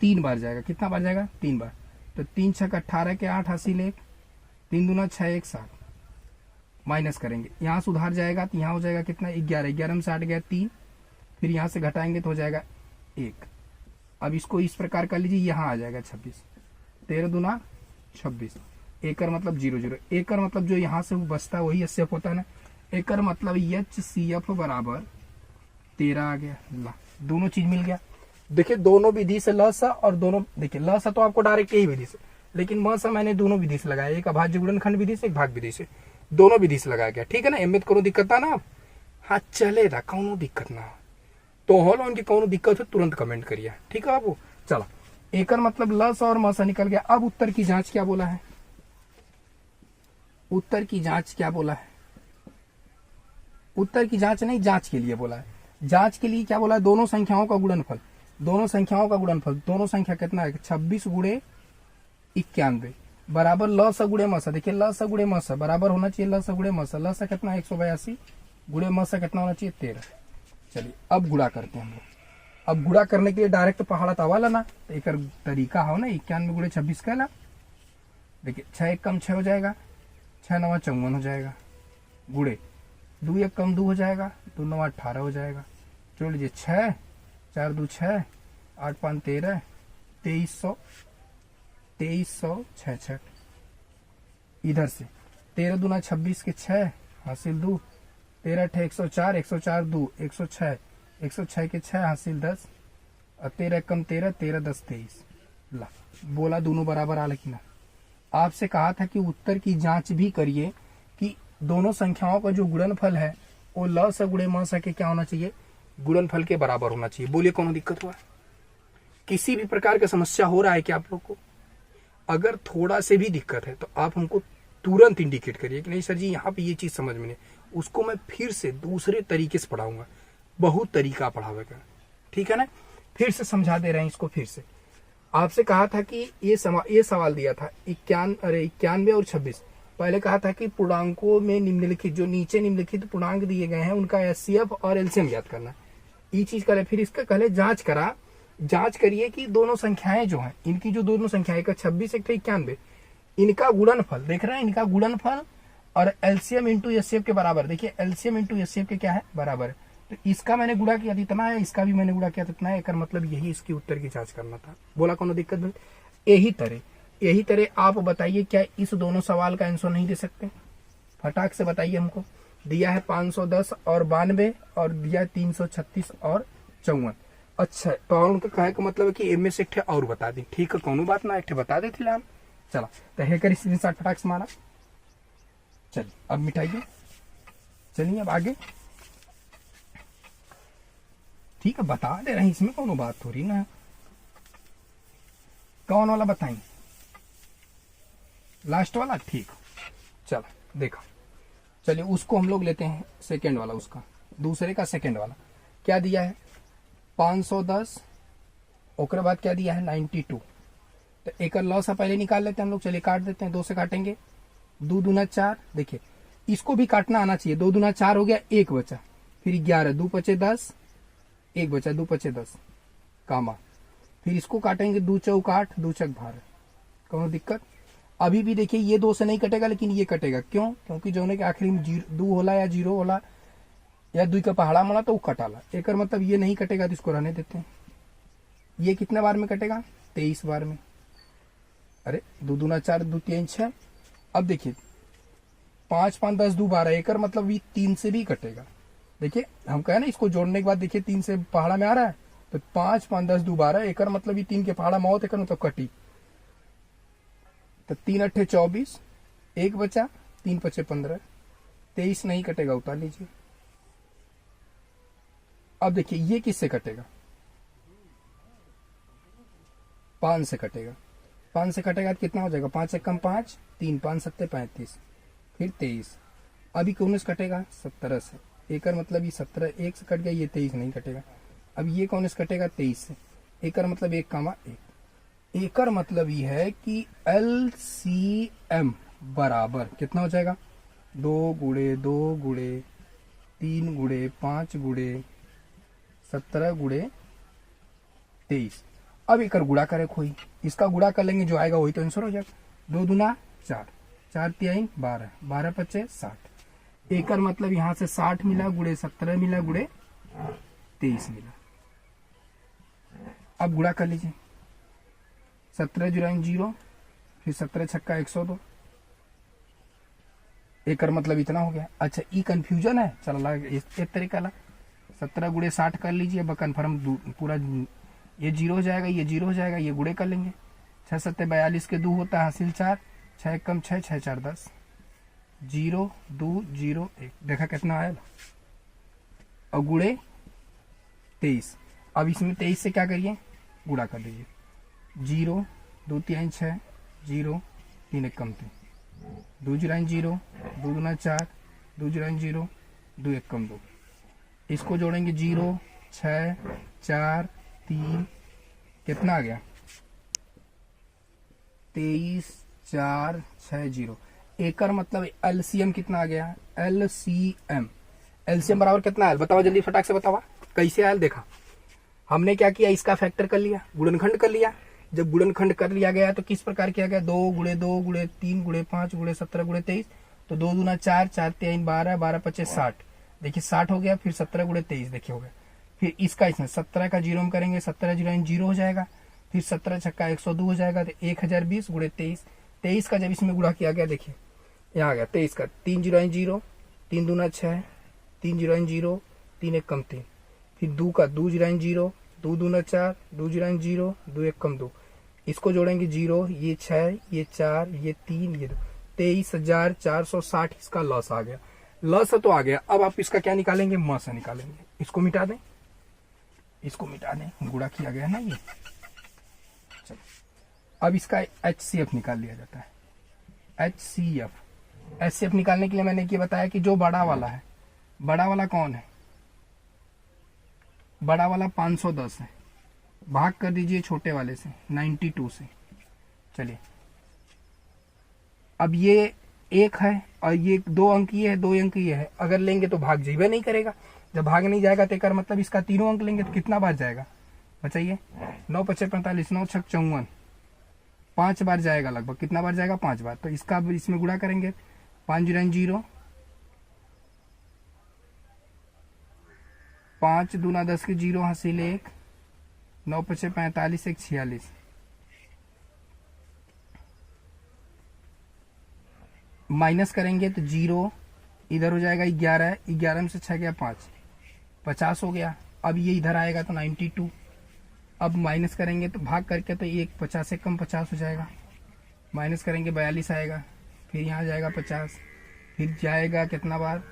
3 बार जाएगा। कितना बार जाएगा? 3 बार। तो 3 छक 18 के 8 हासिल 1, 3 दूना 6 1 7। माइनस करेंगे, यहाँ से उधार जाएगा तो यहाँ हो जाएगा कितना 11, 11 में से 8 गया 3, फिर यहाँ से घटाएंगे तो हो जाएगा 1। अब इसको इस प्रकार कर लीजिए, यहाँ आ जाएगा 26, 13 दूना 26। एकड़ मतलब 0 0। एकड़ मतलब जो यहाँ से बचता है वही एचसीएफ होता है ना। एकड़ मतलब एचसीएफ बराबर 13 आ गया। ला दोनों चीज मिल गया। देखिए दोनों विधि से लसा और दोनों, देखिए लसा तो आपको डायरेक्ट यही विधि से, लेकिन मसा मैंने दोनों विधि से लगाया, एक अभाज्य गुणनखंड विधि से, एक भाग विधि से, दोनों विधि से लगाया गया। ठीक है ना, एम कोनो दिक्कत ना? हाँ चलेगा, कोनो दिक्कत ना। तो होलो उनकी कोनो दिक्कत है तुरंत कमेंट करिए, ठीक है बाबू। चलो एकड़ मतलब लस और मसा निकल गया। अब उत्तर की जांच क्या बोला है? उत्तर की जांच क्या बोला है? उत्तर की जांच नहीं, जांच के लिए बोला है। जांच के लिए क्या बोला है? दोनों संख्याओं का गुणनफल। दोनों संख्याओं का गुणनफल, दोनों संख्या कितना है? 26 गुणे 91 बराबर लस गुणे मसा। देखिए लस गुणे मसा बराबर होना चाहिए लस गुणे मसा। लस कितना 182 गुणे मसा कितना होना चाहिए 13। चलिए अब गुणा करते हैं हम लोग। अब गुणा करने के लिए डायरेक्ट पहाड़ा तवाला ना, तो एक तरीका हो ना, 91 गुणे 26 का ना। देखिए 6 1 कम 6 हो जाएगा, 6 9 54 हो जाएगा, गुणे 2 1 कम 2 हो जाएगा, 2 9 18 हो जाएगा। जोड़ लीजिए 6 4 2 6 8 5 13 2300 66। इधर से 13 दूना 26 के 6 हासिल 2, 13 8 104 104 2 106 106 के 6 हासिल 10 और 13 कम 13 13 10 23। ला बोला दोनों बराबर आ, लेकिन आपसे कहा था कि उत्तर की जांच भी करिए कि दोनों संख्याओं का जो गुणनफल है वो ल से गुणे म से के क्या होना चाहिए? गुणनफल के बराबर होना चाहिए। बोलिए कौन दिक्कत हुआ? किसी भी प्रकार का समस्या हो रहा है क्या आप लोग को? अगर थोड़ा से भी दिक्कत है तो आप हमको तुरंत इंडिकेट करिए कि नहीं सर जी यहाँ पे ये चीज समझ में नहीं। उसको मैं फिर से दूसरे तरीके से पढ़ाऊंगा, बहुत तरीका पढ़ावेगा, ठीक है ना। फिर से समझा दे रहे हैं इसको। फिर से आपसे कहा था कि ये सवाल दिया था 91 और 26। पहले कहा था कि पूर्णांकों में निम्नलिखित, जो नीचे निम्नलिखित पूर्णांक दिए गए हैं उनका एचसीएफ और एलसीएम ज्ञात करना। ये चीज करे। फिर इसका पहले जांच करिए कि दोनों संख्याएं जो हैं, इनकी जो दोनों संख्याएं का 26 एक 91, इनका गुणनफल देख रहे हैं, इनका गुणनफल और एलसीएम इंटू एचसीएफ के बराबर। देखिए एलसीएम इंटू एचसीएफ के क्या है? बराबर है। तो इसका मैंने गुणा किया था इतना है, इसका भी मैंने गुणा किया था इतना है। एक मतलब यही इसकी उत्तर की जांच करना था। बोला कोनो दिक्कत नहीं? यही तरह आप बताइए क्या इस दोनों सवाल का आंसर नहीं दे सकते? फटाक से बताइए हमको। दिया है 510 और 92 और दिया है 336 और 54। अच्छा तो उनका कहे का मतलब है कि एम से एक और बता दी। ठीक है कोनो बात ना, एक बता देते हम। चला तो हेकर स्क्रीनशॉट फटाक से मारा। चलिए अब मिटाइए। चलिए अब आगे। ठीक है बता दे रहे हैं, इसमें कोनो बात थोड़ी ना। कौन वाला बताएंगे? लास्ट वाला? ठीक। चलो देखो, चलिए उसको हम लोग लेते हैं सेकेंड वाला, उसका दूसरे का सेकेंड वाला क्या दिया है? 510 ओकरे बाद क्या दिया है? 92। तो एक लॉस पहले निकाल लेते हैं हम लोग। चलिए काट देते हैं, 2 से काटेंगे, 2 दूना 4। देखिए इसको भी काटना आना चाहिए। 2 दूना 4 हो गया, 1 बचा, फिर 11, 2 पचे 10, 1 बचा, 2 पचे 10 कामा। फिर इसको काटेंगे, 2 चौक 8, 2 चक 12। कौन दिक्कत? अभी भी देखिए ये 2 से नहीं कटेगा, लेकिन ये कटेगा। क्यों? क्योंकि जो के आखिरी में 2 होला या 0 होला या 2 का पहाड़ा मोड़ा तो वो कटाला। एक मतलब ये नहीं कटेगा तो इसको रहने देते हैं। ये कितने बार में कटेगा? 23 बार में। अरे 2 दूना 4, 2 3 6। अब देखिए 5 5 10 2 12, एक मतलब ये 3 से भी कटेगा। देखिए हम कहे ना इसको जोड़ने के बाद देखिए 3 से पहाड़ा में आ रहा है, तो 5 5 10 2 12, एक मतलब ये 3 के पहाड़ा मौत, एक मतलब कटी। तो 3 8 24, 1 बचा, 3 पचे 15, 23 नहीं कटेगा, उतार लीजिए। अब देखिए ये किससे कटेगा, 5 से कटेगा। 5 से कटेगा तो कितना हो जाएगा, 5 एक कम 5, 3 5 7 35, फिर 23। अभी 19 कटेगा 17 से, एक का मतलब ये 17 1 से कट गया, ये 23 नहीं कटेगा। अब ये 19 कटेगा 23 से, एक का मतलब 1 कामा 1। एक का मतलब ये है कि LCM बराबर कितना हो जाएगा, 2 गुणे 2 गुणे 3 गुणे 5 गुणे 17 गुणे 23। अब एक गुणा करे कोई, इसका गुणा कर लेंगे, जो आएगा वही तो आंसर हो जाएगा। 2 दूना 4, 4 3 12, 12 25 60। एक मतलब यहां से 60 मिला गुणे 17 मिला गुणे 23 मिला। अब गुणा कर लीजिए, 17 जुराइन 0, फिर 17 छक्का 102। एक मतलब इतना हो गया। अच्छा ई कंफ्यूजन है, चला एक तरीका ला 17 गुणे 60 कर लीजिए, अब कन्फर्म पूरा ये 0 हो जाएगा, ये 0 हो जाएगा, ये गुणे कर लेंगे। 6 7 42 के 2 होता है, हासिल 4, 6 कम 6, 6 4 10, 0 2 0 1। देखा कितना आया, और गुणे 23। अब इसमें 23 से क्या करिए, गुणा कर लीजिए। 0 2 3 6, 0 3 1 कम 3, 2 जुराइन 0, 2 दूना 4, 2 जुराइन 0, 2 1 कम 2। इसको जोड़ेंगे 0 6 4 3, कितना आ गया 23 4 6 0। एक मतलब LCM कितना आ गया, LCM बराबर कितना आया, बताओ जल्दी फटाक से बताओ कैसे आया। देखा हमने क्या किया, इसका फैक्टर कर लिया, गुणनखंड कर लिया। जब गुणनखंड कर लिया गया तो किस प्रकार किया गया, 2 गुणे 2 गुणे 3 गुणे 5 गुणे 17 गुणे 23। तो 2 दूना 4, 4 3 12, 12 25 60। देखिए 60 हो गया, फिर 17 गुणे 23 देखिए हो गया। फिर इसका इसमें 17 का 0 हम करेंगे, 17 जुराइन 0 हो जाएगा, फिर 17 छक्का 102 हो जाएगा, तो 1020 गुणे 23। 23 का जब इसमें गुणा किया गया, देखिए यहाँ आ गया 23 का 3 जुराइन 0, 3 दूना 6, 3 जुराइन 0, 3 1 कम 3, फिर 2 का 2 जुराइन 0, 2 दूना 4, 2 जुराइन 0, 2 1 कम 2। इसको जोड़ेंगे 0, ये 6, ये 4, ये 3, ये 2, 23,460 इसका लॉस आ गया। लॉस तो आ गया, अब आप इसका क्या निकालेंगे, मासा निकालेंगे। इसको मिटा दें, इसको मिटा दें, गुणा किया गया ना ये। चलो अब इसका HCF निकाल लिया जाता है। HCF निकालने के लिए मैंने ये बताया कि जो बड़ा वाला है, बड़ा वाला कौन है, बड़ा वाला 510 है, भाग कर दीजिए छोटे वाले से 92 से। चलिए अब ये 1 है और ये 2 अंक ये है, 2 अंक ये है, अगर लेंगे तो भाग जाइए नहीं करेगा। जब भाग नहीं जाएगा तो एक मतलब इसका तीनों अंक लेंगे तो कितना बार जाएगा, बताइए। 9 5 45, 9 6 54, 5 बार जाएगा लगभग। कितना बार जाएगा, 5 बार। तो इसका इसमें गुणा करेंगे, 5 जुराइन 0, 5 दूना 10 के 0 हासिल 1, 9 5 45 1 46। माइनस करेंगे तो 0 इधर हो जाएगा 11, 11 में से 6 गया 5, 50 हो गया। अब ये इधर आएगा तो 92। अब माइनस करेंगे तो भाग करके तो 1 50 से कम 50 हो जाएगा, माइनस करेंगे 42 आएगा, फिर यहाँ जाएगा 50, फिर जाएगा कितना बार,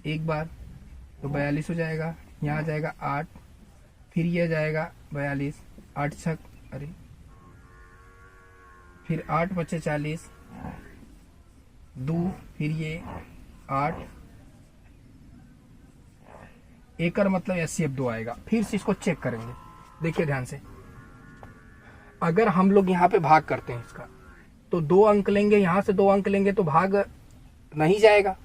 1 बार, तो 42 हो जाएगा। यहाँ जाएगा 8, फिर ये जाएगा 42, 8 छक अरे फिर 8 बचे 40, 2, फिर ये 8। एक मतलब HCF 2 आएगा। फिर से इसको चेक करेंगे, देखिए ध्यान से। अगर हम लोग यहाँ पे भाग करते हैं इसका, तो 2 अंक लेंगे, यहाँ से 2 अंक लेंगे तो भाग नहीं जाएगा।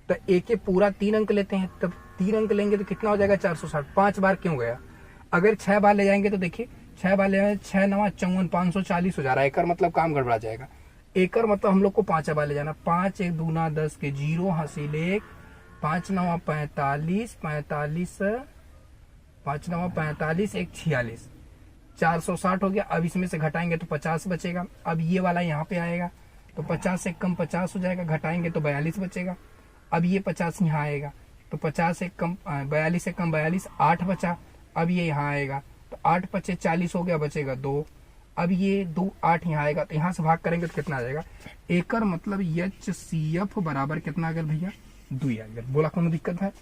तो एक ही पूरा 3 अंक लेते हैं, तब 3 अंक लेंगे तो कितना हो जाएगा, 460। 5 बार क्यों गया। अगर 6 बार ले जाएंगे तो देखिए 6 बार ले जाएंगे, 6 9 54, 540 हो जा रहा है। एक मतलब काम गड़बड़ा जाएगा। एक मतलब हम लोग को 5 बार ले जाना। 5 1 दूना 10 के 0 हासिल 1, 5 9 45, 45 5 9 45 1 46, 460 हो गया। अब इसमें से घटाएंगे तो 50 बचेगा। अब ये वाला यहाँ पे आएगा तो 50 से कम 50 हो जाएगा, घटाएंगे तो 42 बचेगा। अब ये 50 यहाँ आएगा तो 50 से कम 42 से कम 42, 8 बचा। अब ये यहाँ आएगा तो 8 5 40 हो गया, बचेगा 2। अब ये 2 8 यहाँ आएगा तो यहाँ से भाग करेंगे तो कितना आ जाएगा। एकर मतलब HCF बराबर कितना आ गया भैया, 2 आ गया। बोला कौन दिक्कत है,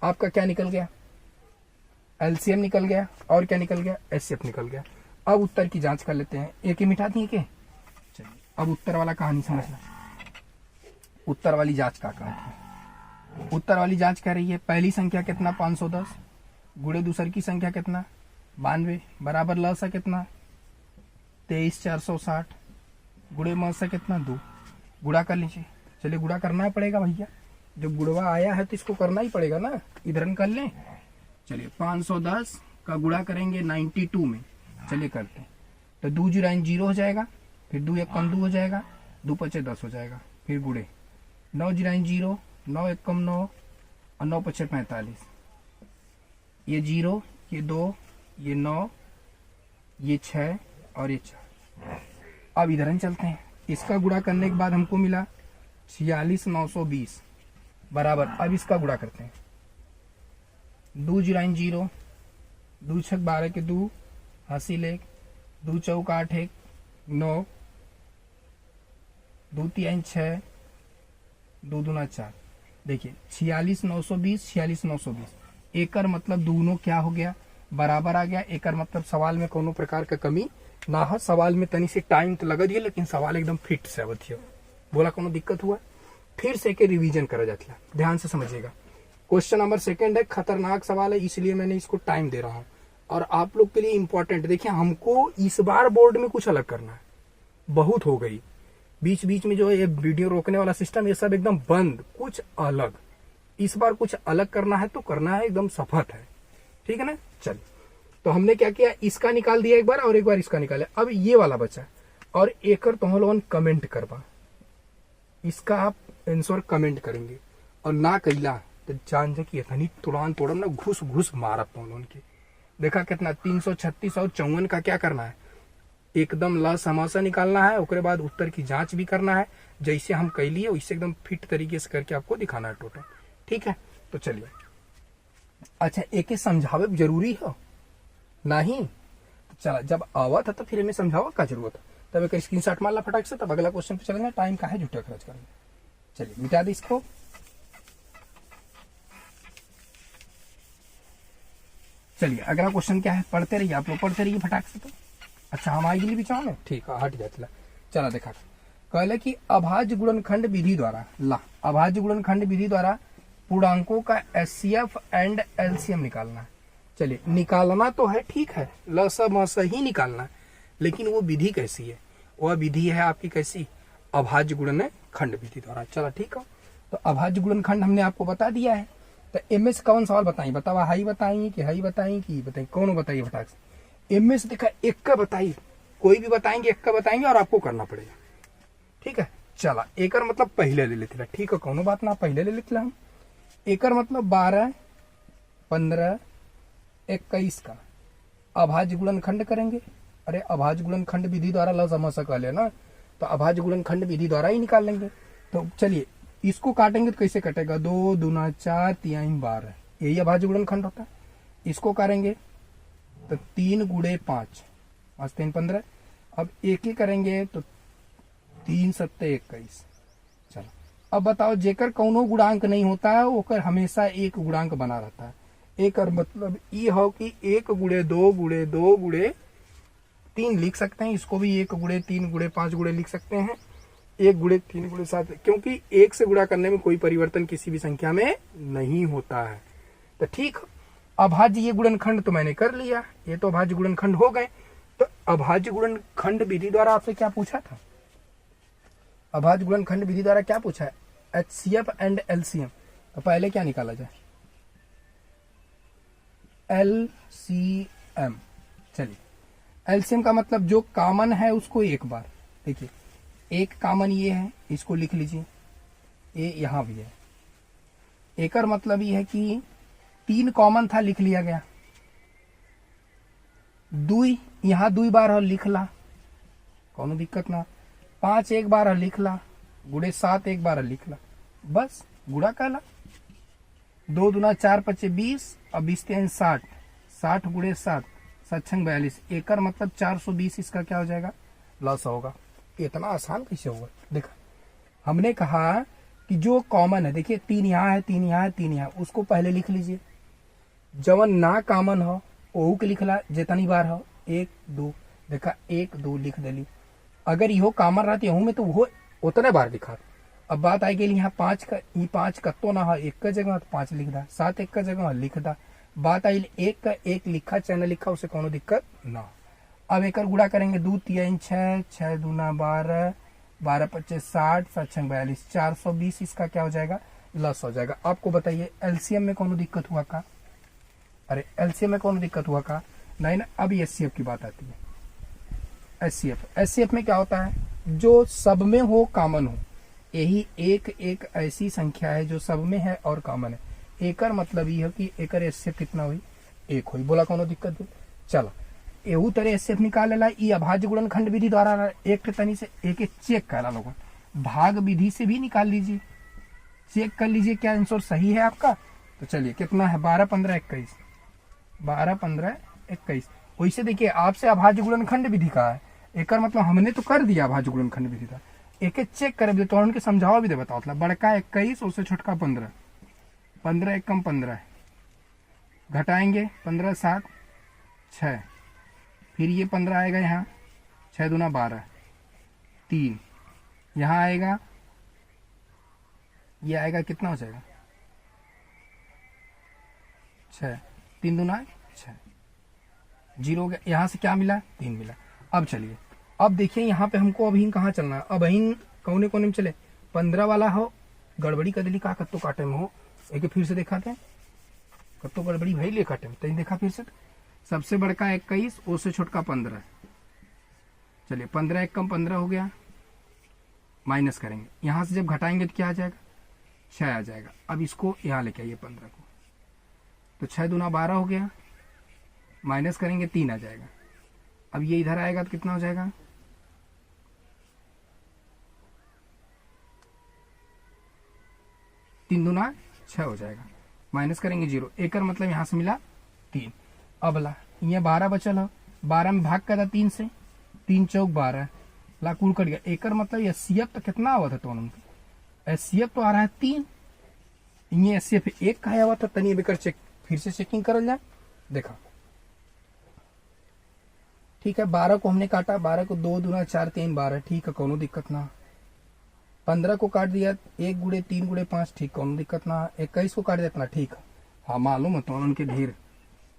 आपका क्या निकल गया, एलसीएम निकल गया और क्या निकल गया, एचसीएफ निकल गया। अब उत्तर की जांच कर लेते हैं। एक ही मिटा दिए के, चलिए अब उत्तर वाला कहानी समझना। उत्तर वाली जांच क्या कहती है, उत्तर वाली जांच कह रही है पहली संख्या कितना 510 गुणे दूसर की संख्या कितना 92 बराबर ल सा कितना 23460 गुणे म सा कितना 2। गुणा कर लीजिए। चलिए गुणा करना पड़ेगा भैया, जब गुणवा आया है तो इसको करना ही पड़ेगा ना, इधर कर लें। चलिए 510 का गुणा करेंगे 92 में, चलिए करते हैं। तो 2 जीरो 0 हो जाएगा, फिर 2 1 कम 2 हो जाएगा, 2 5 10 हो जाएगा, फिर गुणे 9 जीरो 0, 9 1 कम 9 और 9 5 45। ये 0, ये 2, ये 9, ये 6 और ये 4। अब इधर चलते हैं। इसका गुणा करने के बाद हमको मिला 46920 बराबर। अब इसका गुणा करते हैं। 2 जीरो 0, 2 6 12 के 2 हासिल 1, 2 चौक 8 1 9, 2 3 6, 2 दूना 4। देखिए 46920 46920 एकर मतलब दोनों क्या हो गया, बराबर आ गया। एकर मतलब सवाल में कोनो प्रकार का कमी ना हो। सवाल में तनी से टाइम तो लगा दिए, लेकिन सवाल एकदम फिट से आवत है। बोला कोनो दिक्कत हुआ, फिर से के रिवीजन करा जाता है। ध्यान से समझिएगा। क्वेश्चन नंबर 2 है, खतरनाक सवाल है, इसलिए मैंने इसको टाइम दे रहा हूं और आप लोग के लिए इंपॉर्टेंट। देखिए हमको इस बार बोर्ड में कुछ अलग करना है, बहुत हो गई बीच बीच में जो ये वीडियो रोकने वाला सिस्टम, ये सब एकदम बंद, कुछ अलग। इस बार कुछ अलग करना है तो करना है, एकदम शपथ है, ठीक है ना। चल तो हमने क्या किया, इसका निकाल दिया एक बार और एक बार इसका निकाला। अब ये वाला बचा और एकर तो हम लोगन कमेंट करवा, इसका आप आंसर कमेंट करेंगे और ना कैला तो जान जा कि इतनी तुरंत तोड़म ना घुस घुस मारत तो उनके। देखा कितना 336 और 54 का क्या करना है, एकदम ल समासा निकालना है। उसके बाद उत्तर की जांच भी करना है, जैसे हम कैलिए वैसे एकदम फिट तरीके से करके आपको दिखाना है टोटल, ठीक है। तो चलिए, अच्छा एक समझावे जरूरी है नहीं, तो चला जब आवा था तो फिर हमें समझावा का जरूरत है। तब एक स्क्रीनशॉट मार ला फटाक से, तब अगला क्वेश्चन पे चलेंगे। टाइम का है झूठा खर्च करेंगे। चलिए मिटा दे इसको। चलिए अगला क्वेश्चन क्या है, पढ़ते रहिए आप लोग, पढ़ते रहिए फटाक से। तो अच्छा हम आगे लिए बिचाओ ना, ठीक है हट जाए। चला देखा कहले कि अभाज्य गुणनखंड विधि द्वारा, ला अभाज्य गुणनखंड विधि द्वारा पूर्णांकों का एचसीएफ एंड एलसीएम निकालना है। चलिए निकालना तो है, ठीक है, ल स म स ही निकालना है, लेकिन वो विधि कैसी है, वह विधि है आपकी कैसी, अभाज्य गुणनखंड विधि द्वारा। चला ठीक है, तो अभाज्य गुणनखंड हमने आपको बता दिया है। तो एम से कौन सवाल बताई, बतावा हाई बताई कि हाई बताई कि बताई, कौन बताइए फटाक से। एम से देखा एक का बताइए, कोई भी बताएंगे एक का बताएंगे और आपको करना पड़ेगा, ठीक है। चला एकर मतलब पहले ले लेते, ठीक है कोनो बात ना, पहले ले लेते हम। एकर मतलब 12 15 21 का अभाज्य गुणनखंड करेंगे। अरे अभाज्य गुणनखंड विधि द्वारा ल समझ सका ले ना, तो अभाज्य गुणनखंड विधि द्वारा ही निकाल लेंगे। तो चलिए इसको काटेंगे तो कैसे कटेगा, 2 दूना 4 3 12, यही अभाज्य गुणनखंड होता है। इसको करेंगे तो 3 गुणे 5 5 3 15। अब एक ही करेंगे तो 3 7 21। चलो अब बताओ, जेकर कौनो गुणांक नहीं होता है ओकर हमेशा एक गुणांक बना रहता है। एक मतलब ये हो कि 1 गुणे 2 गुणे 2 गुणे 3 लिख सकते हैं, इसको भी 1 गुणे 3 गुणे 5 गुणे लिख सकते हैं, 1 गुणे 3 गुणे 7, क्योंकि 1 से गुणा करने में कोई परिवर्तन किसी भी संख्या में नहीं होता है। तो ठीक, अभाज्य ये गुणनखंड तो मैंने कर लिया, ये तो अभाज्य गुणनखंड हो गए। तो अभाज्य गुणनखंड विधि द्वारा आपसे क्या पूछा था, अभाज्य गुणनखंड विधि द्वारा क्या पूछा है, एचसीएफ एंड एलसीएम। तो पहले क्या निकाला जाए, एलसीएम। चलिए एलसीएम का मतलब जो कॉमन है उसको एक बार, देखिए एक कॉमन ये है, इसको लिख लीजिए, ये यहां भी है। एकर मतलब ये है कि 3 कॉमन था, लिख लिया गया। 2 यहां 2 बार है, लिख ला, कोनो दिक्कत ना। 5 एक बार है, लिख ला, गुणे 7 एक बार है, लिख ला, बस गुणा कहला। 2 दूना 4 5 20 और 20 3 60, 60 गुणे 7 7 6 42। एकर मतलब 420 इसका क्या हो जाएगा, लॉस होगा। इतना आसान कैसे होगा, देखा हमने कहा कि जो कॉमन है, देखिए 3 यहाँ है 3 यहाँ है 3 यहाँ, उसको पहले लिख लीजिए। जवन ना कॉमन हो ओहू के लिखला जितनी बार हो 1 2 देखा 1 2 लिख देली। अगर इहो कॉमन रहती हूँ में तो वो उतने बार लिखा। अब बात आई गई यहाँ 5 का, ये 5 कत्तो ना है 1 का जगह तो 5 लिख दा, 7 1 का जगह लिख दा। बात आई 1 का 1 लिखा चाहे न लिखा उसे कोनो दिक्कत ना। अब एक गुणा करेंगे 2 3 6 6 दूना 12 12 25 60 7 6 42 420 इसका क्या हो जाएगा लस हो जाएगा। आपको बताइए एलसीएम में कोनो दिक्कत हुआ का? अरे एलसीएम में कोनो दिक्कत हुआ का? नहीं ना। अब एचसीएफ की बात आती है। एचसीएफ में क्या होता है जो सब में हो कॉमन हो, यही एक एक ऐसी संख्या है जो सब में है और कॉमन है। एकर मतलब ये है कि एकर एचसीएफ कितना हुई 1 हुई। बोला कोनो दिक्कत हुई? चलो एहू तरह एचसीएफ निकाल लेला। ई अभाज्य गुणनखंड विधि द्वारा एक तनी से एक एक चेक करा लोगों। भाग विधि से भी निकाल लीजिए, चेक कर लीजिए क्या आंसर सही है आपका। तो चलिए कितना है 12 15 21 12 15 21। वैसे देखिए आपसे अभाज्य गुणनखंड विधि का है, एकर मतलब हमने तो कर दिया अभाज्य गुणनखंड विधि का। एक एक चेक कर तो उनके समझाओ भी दे बताओ। मतलब बड़का 21 उससे छोटका 15 15 1 कम 15 घटाएंगे 15 7 6 फिर ये 15 आएगा यहाँ 6 दूना 12 3 यहाँ आएगा ये आएगा कितना हो जाएगा 6 3 दूना 6 0 हो गया। यहाँ से क्या मिला 3 मिला। अब चलिए अब देखिए यहाँ पे हमको अभी कहाँ चलना है। अब अहीन कौने कोने में चले 15 वाला हो गड़बड़ी कर दिली का कत्तो काटे में हो। एक फिर से दिखाते हैं कत्तो गड़बड़ी भाई ले काटे में। तो देखा फिर से सबसे बड़का 21 उससे छोटका 15। चलिए 15 1 कम 15 हो गया। माइनस करेंगे यहाँ से जब घटाएंगे तो क्या आ जाएगा 6 आ जाएगा। अब इसको यहाँ लेके आइए 15 को तो 6 दूना 12 हो गया। माइनस करेंगे 3 आ जाएगा। अब ये इधर आएगा तो कितना हो जाएगा 3 दूना 6 हो जाएगा। माइनस करेंगे 0 एकर मतलब यहाँ से मिला 3। अब ला ये 12 बचल हो 12 में भाग कर 3 से 3 चौक 12 ला कुल कट गया। एकर मतलब एचसीएफ तो कितना हुआ था तो एचसीएफ तो आ रहा है 3। ये एचसीएफ 1 का हुआ था। तनी बेकर चेक फिर से चेकिंग करल जाए। देखा ठीक है 12 को हमने काटा 12 को 2 दूना 4 3 12 ठीक है कोनो दिक्कत ना। 15 को काट दिया 1 गुड़े 3 गुड़े 5 ठीक कोनो दिक्कत ना। 21 को काट दिया ठीक है। हाँ मालूम है तो उनके ढेर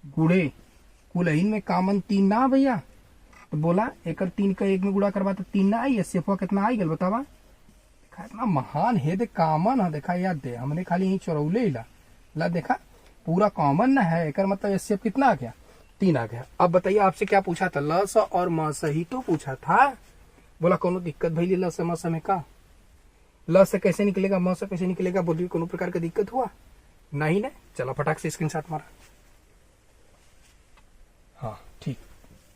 गुड़े कुल में कॉमन 3 ना भैया। तो बोला एकर 3 का 1 में गुड़ा करवा तो 3 ना आई। एचसीएफ कितना आई गल बतावा। देखा इतना महान है दे कॉमन है। देखा याद दे हमने खाली यही चौरौले ही ला देखा पूरा कॉमन ना है। एकर मतलब एचसीएफ कितना आ गया 3 आ गया। अब बताइए आपसे क्या पूछा था लस और मस ही तो पूछा था। बोला कोनो दिक्कत भैली लस मस में का लस से कैसे निकलेगा मस से कैसे निकलेगा बोलिए कोनो प्रकार का दिक्कत हुआ नहीं ना। चलो फटाक से स्क्रीनशॉट मारा। हाँ ठीक।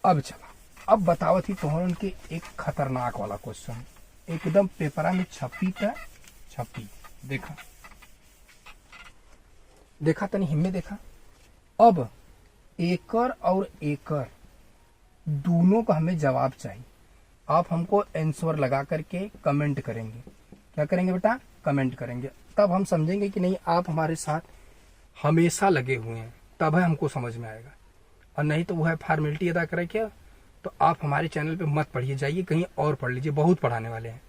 अब चला अब बताओ थी तोहरन के एक खतरनाक वाला क्वेश्चन एकदम पेपरा में छपी देखा देखा तनी हिम्मे देखा। अब एकर और एकर दोनों का हमें जवाब चाहिए। आप हमको आंसर लगा करके कमेंट करेंगे। क्या करेंगे बेटा कमेंट करेंगे। तब हम समझेंगे कि नहीं आप हमारे साथ हमेशा लगे हुए हैं। तब है हमको समझ में आएगा। और नहीं तो वो है फॉर्मेलिटी अदा करे क्या। तो आप हमारे चैनल पे मत पढ़िए जाइए कहीं और पढ़ लीजिए। बहुत पढ़ाने वाले हैं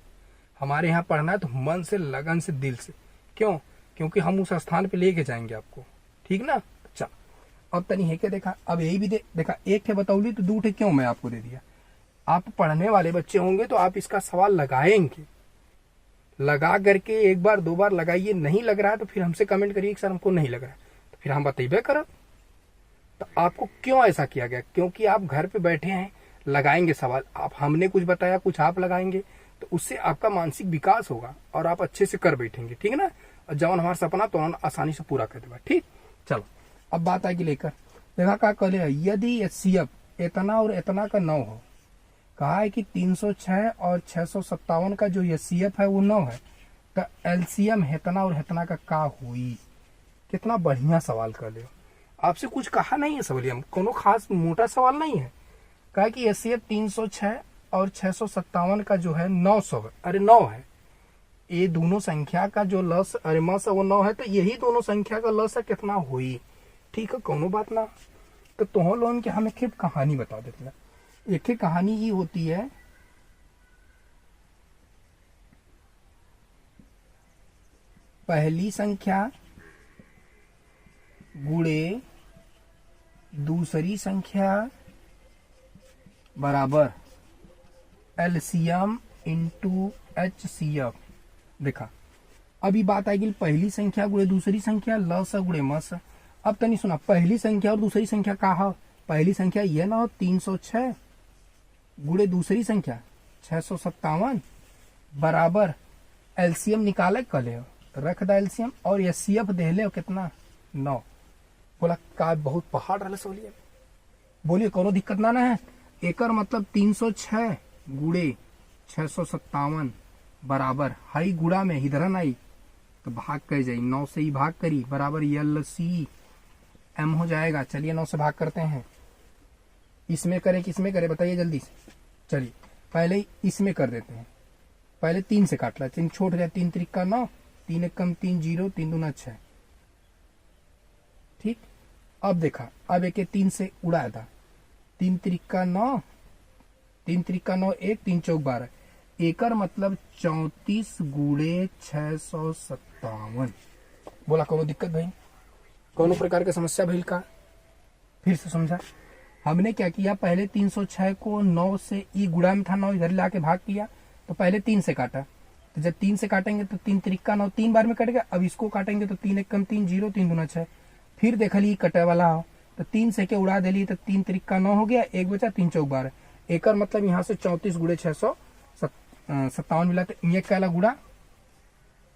हमारे यहाँ। पढ़ना है तो मन से लगन से दिल से। क्यों क्योंकि हम उस स्थान पे लेके जाएंगे आपको ठीक ना। चल अब तनी है क्या देखा। अब यही भी देखा 1 थे बतौली तो 2 थे क्यों मैं आपको दे दिया। आप पढ़ने वाले बच्चे होंगे तो आप इसका सवाल लगाएंगे। लगा करके 1 बार 2 बार लगाइए। नहीं लग रहा है तो फिर हमसे कमेंट करिए कि सर हमको नहीं लग रहा है। तो फिर हम बताइए करो तो आपको क्यों ऐसा किया गया। क्योंकि आप घर पे बैठे हैं लगाएंगे सवाल। आप हमने कुछ बताया कुछ आप लगाएंगे तो उससे आपका मानसिक विकास होगा और आप अच्छे से कर बैठेंगे ठीक है ना। और जब हमारा सपना तो आसानी से पूरा कर देगा ठीक। चलो अब बात आएगी लेकर देखा क्या कहले यदि एचसीएफ इतना और इतना का 9 हो। कहा है कि 306 और 657 का जो एचसीएफ है वो 9 है। तो एलसीएम इतना और इतना का हुई। कितना बढ़िया सवाल कर ले। आपसे कुछ कहा नहीं है सवालिया कोनो खास मोटा सवाल नहीं है। कहा कि एचसीएफ 306 और 657 का जो है 900 है। अरे 9 है। ये दोनों संख्या का जो लस अरे मस वो 9 है। तो यही दोनों संख्या का लस कितना हुई ठीक है, कोनो बात ना। तो तुम लोगन के हम एक कहानी बता देते हैं। एक कहानी ही होती है, पहली संख्या गुणे दूसरी संख्या बराबर एलसीएम इंटू एचसीएफ। देखा, अभी बात आएगी पहली संख्या गुणे दूसरी संख्या लस गुणे मस। अब तनी सुना, पहली संख्या और दूसरी संख्या का है? पहली संख्या ये ना हो 306 गुणे दूसरी संख्या 657 बराबर एलसीएम निकाले कले रख दा एलसीएम और एचसीएफ दे ले कितना 9। बोला का बहुत पहाड़ रहा सोलिए, बोलिए कोनो दिक्कत ना है। एकर मतलब 306 गुणे 657 बराबर हाई गुड़ा में हिधरन आई तो भाग कर जाई, 9 से ही भाग करी बराबर एलसी एम हो जाएगा। चलिए 9 से भाग करते हैं। इसमें करे किसमें करे बताइए जल्दी से। चलिए पहले इसमें कर देते हैं। पहले 3 से काट ला, 3 छोड़ जाए, 3 त्रिका 9, 3 एक कम 3 0, 3 दूना 6। ठीक, अब देखा, अब एक 3 से उड़ाया था, 3 त्रिका 9, 3 त्रिका 9 1, 3 चौक 12। एकर मतलब 34 गुणे 657। बोला कोनो दिक्कत भाई, कोनो प्रकार की समस्या भइल का? फिर से समझा, हमने क्या किया, पहले 306 को 9 से ई गुड़ा में था, 9 इधर लाके भाग किया, तो पहले 3 से काटा। तो जब 3 से काटेंगे तो 3 त्रिका 9 3 बार में कट गया। अब इसको काटेंगे तो 3 एक कम 3 0, 3 दूना 6। फिर देख ली कटे वाला हो तो 3 से के उड़ा दिली तो 3 त्रिका 9 हो गया, एक बचा 3 चौक 12। एकर मतलब यहाँ से 34 गुणे 657 मिला। तो ये कहला गुड़ा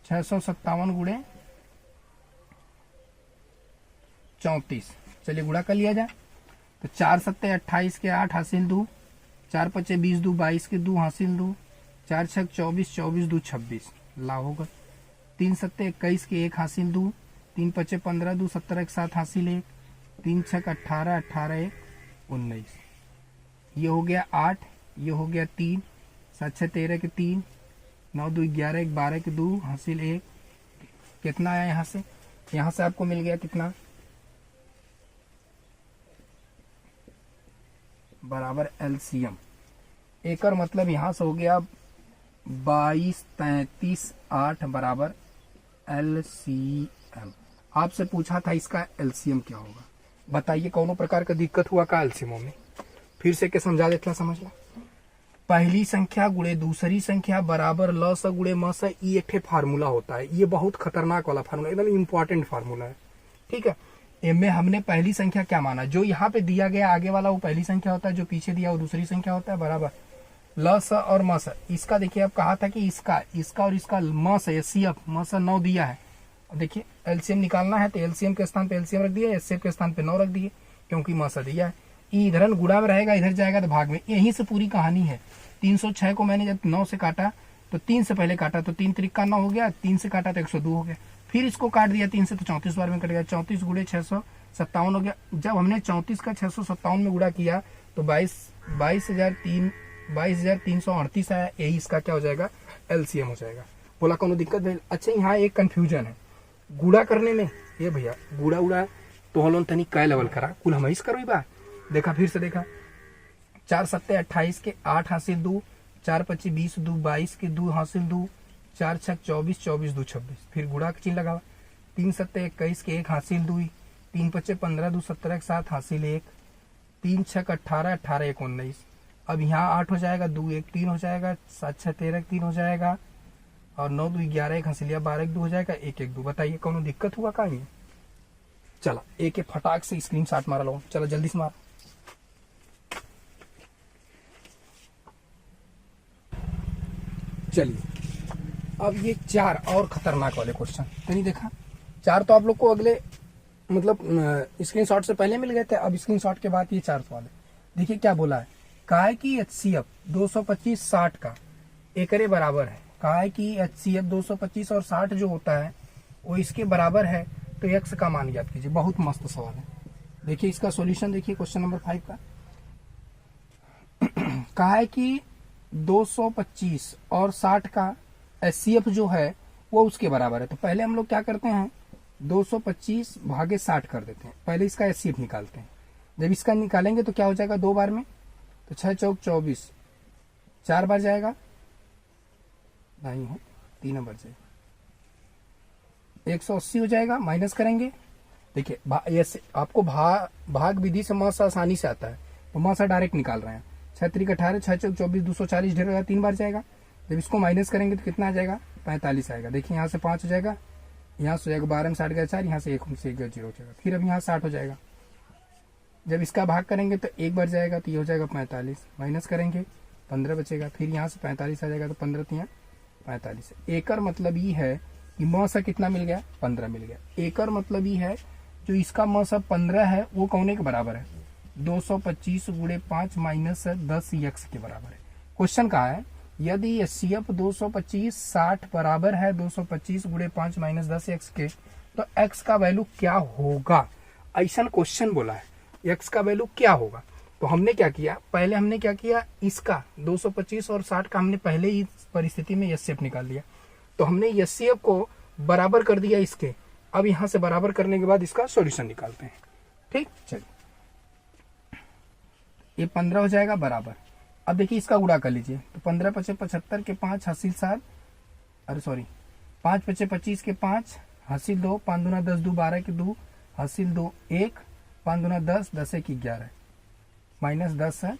657 गुणे 34। चलिए गुड़ा कर लिया जाए तो 4 सत्ते 28 के 8 हासिल 2, 4 पचे 20 2 22 के 2 हासिल 2, 4 छक 24 24 2 26 ला होगा। 3 सत्ते 21 के 1 हासिल 2, 3 पचे 15 2 17 के 7 हासिल 1, 3 छक 18 18 1 19। ये हो गया 8, ये हो गया 3, 7 6 13 के 3, 9 2 11 1 12 के 2 हासिल 1। कितना आया यहाँ से? यहाँ से आपको मिल गया कितना बराबर एलसीएम। एकर मतलब यहां से हो गया 22 33 8 बराबर एलसीएम। आपसे पूछा था इसका एलसीएम क्या होगा, बताइए कोनो प्रकार का दिक्कत हुआ का एलसीएम में? फिर से के समझा देता, समझ ला। पहली संख्या गुणे दूसरी संख्या बराबर लस गुणे मस। ये एक फार्मूला होता है, ये बहुत खतरनाक वाला फार्मूला, एकदम इंपॉर्टेंट फार्मूला है। ठीक है, इनमें हमने पहली संख्या क्या माना, जो यहाँ पे दिया गया आगे वाला वो पहली संख्या होता है, जो पीछे दिया वो दूसरी संख्या होता है बराबर लस और मस। इसका देखिए अब कहा था कि इसका और इसका मस है, सीएफ मस 9 दिया है। देखिए एलसीएम निकालना है तो एलसीएम के स्थान पे एलसीएम रख दिया, एचसीएफ के स्थान पे 9 रख दिए क्योंकि मस दिया है। इधर गुड़ा में रहेगा, इधर जाएगा तो भाग में। यहीं से पूरी कहानी है। 306 को मैंने जब 9 से काटा तो 3 से पहले काटा तो 3 त्रिका 9 हो गया, 3 से काटा तो 102 हो गया। फिर इसको काट दिया 3 से तो 34 बार में कट गया, 34 गुणे 657 हो गया। जब हमने 34 का 657 में गुड़ा किया तो 22,338 आया। यही इसका क्या हो जाएगा, एलसीएम हो जाएगा। बोला कोनो दिक्कत भाई? अच्छा यहाँ एक कंफ्यूजन है गुड़ा करने में। ये भैया गुड़ा उड़ा तो हम लोग तनी कै लेवल करा, कुल हम इस करो बा। देखा फिर से देखा, 4 सत्ते 28 के 8 हासिल 2, 4 पच्चीस 20 2 22 के 2 हासिल 2, 4 छक 24 24 2 26। फिर गुड़ा का चिन्ह लगावा, 3 सत्ते 21 के 1 हासिल 2, 3 पच्चे 15 2 17 के 7 हासिल 1, 3 छक 18 18 1 19। अब यहाँ 8 हो जाएगा, 2 1 3 हो जाएगा, 7 6 13 3 हो जाएगा और 9 2 11 1 हासिल 12 1 2 हो जाएगा, 1 1 2। बताइए कौन दिक्कत हुआ का? चला एक फटाक से स्क्रीनशॉट मारा लो, चलो जल्दी से मार। चलिए अब ये 4 और खतरनाक वाले क्वेश्चन नहीं देखा। 4 तो आप लोग को अगले मतलब स्क्रीनशॉट से पहले मिल गए थे, अब स्क्रीनशॉट के बाद ये 4 वाले देखिए क्या बोला है। कहा है कि एचसीएफ 225 60 का एकरे बराबर है। कहा है कि एचसीएफ 225 और 60 जो होता है वो इसके बराबर है, तो एक्स का मान याद कीजिए। बहुत मस्त सवाल है, देखिए इसका सॉल्यूशन देखिए क्वेश्चन नंबर 5 का। कहा है कि 225 और 60 का एचसीएफ जो है वो उसके बराबर है। तो पहले हम लोग क्या करते हैं, 225 भागे 60 कर देते हैं। पहले इसका एचसीएफ निकालते हैं। जब इसका निकालेंगे तो क्या हो जाएगा 2 बार में, तो 6 चौक 24, 4 बार जाएगा, नहीं हो 3 नंबर जाएगा, 180 हो जाएगा। माइनस करेंगे, देखिए ऐसे आपको भाग विधि से मासा आसानी से आता है, तो मासा डायरेक्ट निकाल रहे हैं। 6 3 18, 6 चौक 24, 240 ढेर हो जाएगा, 3 बार जाएगा। जब इसको माइनस करेंगे तो कितना आ जाएगा 45 आएगा। देखिए यहाँ से 5 हो जाएगा, यहाँ से हो जाएगा 12 में 60 गया 4, यहाँ से 1 से 1 गया 0 हो जाएगा। फिर अब यहाँ 60 हो जाएगा। जब इसका भाग करेंगे तो 1 बार जाएगा, तो ये हो जाएगा 45। माइनस करेंगे 15 बचेगा। फिर यहाँ से 45 आ जाएगा, तो 15 3 45। एकड़ मतलब ये है कि मौसा कितना मिल गया 15 मिल गया। एकड़ मतलब ये है जो इसका मौसा 15 है वो कौन के बराबर है 225 गुणे 5 माइनस 10 एक्स के बराबर है। क्वेश्चन कहा है यदि एचसीएफ 225 60 बराबर है 225 गुणे 5 माइनस 10 एक्स के, तो एक्स का वैल्यू क्या होगा। ऐसा क्वेश्चन बोला है, एक्स का वैल्यू क्या होगा। तो हमने क्या किया, पहले हमने क्या किया, इसका 225 और 60 का हमने पहले ही परिस्थिति में एचसीएफ निकाल लिया। तो हमने एचसीएफ को बराबर कर दिया इसके। अब यहां से बराबर करने के बाद इसका सॉल्यूशन निकालते हैं। ठीक, चलिए ये 15 हो जाएगा बराबर। अब देखिए इसका गुणा कर लीजिए, तो 15 पचे 75 के 5 हासिल 7, अरे सॉरी 5 पचे 25 के 5 हासिल 2, 5 दूना 10 2 12 के 2 हासिल 2 1, 5 दूना 10 10 1 11 माइनस 10 है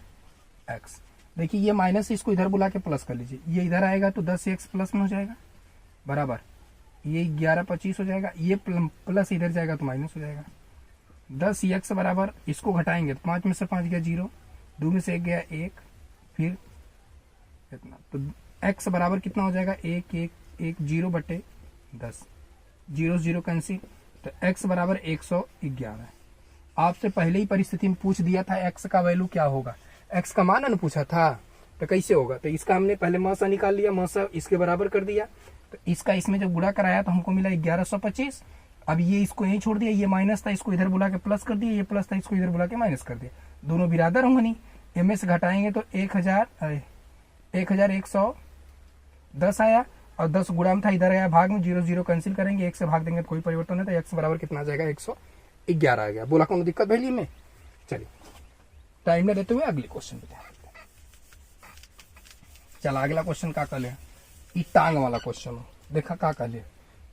एक्स। देखिए ये माइनस, इसको इधर बुला के प्लस कर लीजिए, ये इधर आएगा तो 10 एक्स प्लस में हो जाएगा बराबर। ये 11 25 हो जाएगा, ये प्लस इधर जाएगा तो माइनस हो जाएगा। 10 एक्स बराबर, इसको घटाएंगे तो 5 में से 5 गया 0, 2 में से 1 गया 1, फिर कितना, तो x बराबर कितना हो जाएगा 1 1 1 0 बटे 10, 0 0 कैंसिल, तो x बराबर 111 है। आपसे पहले ही परिस्थिति में पूछ दिया था x का वैल्यू क्या होगा, x का मान न पूछा था, तो कैसे होगा। तो इसका हमने पहले मौसा निकाल लिया, मौसा इसके बराबर कर दिया, तो इसका इसमें जब गुणा कराया तो हमको मिला 1125। अब ये इसको यहीं छोड़ दिया, ये माइनस था इसको इधर बुला के प्लस कर दिया, ये प्लस था इसको इधर बुला के माइनस कर दिया। दोनों बिरादर होंगे नहीं, एम से घटाएंगे तो 1110 आया, और 10 गुणा में था इधर आया भाग में, 0 0 कैंसिल करेंगे, 1 से भाग देंगे तो कोई परिवर्तन नहीं, तो x बराबर कितना आ जाएगा 111 आ गया। बोला कौन दिक्कत भैली में। चलिए टाइम न देते हुए अगले क्वेश्चन पे ध्यान देते हैं। चला अगला क्वेश्चन का कर ले, ई टांग वाला क्वेश्चन हो, देखा का कर ले,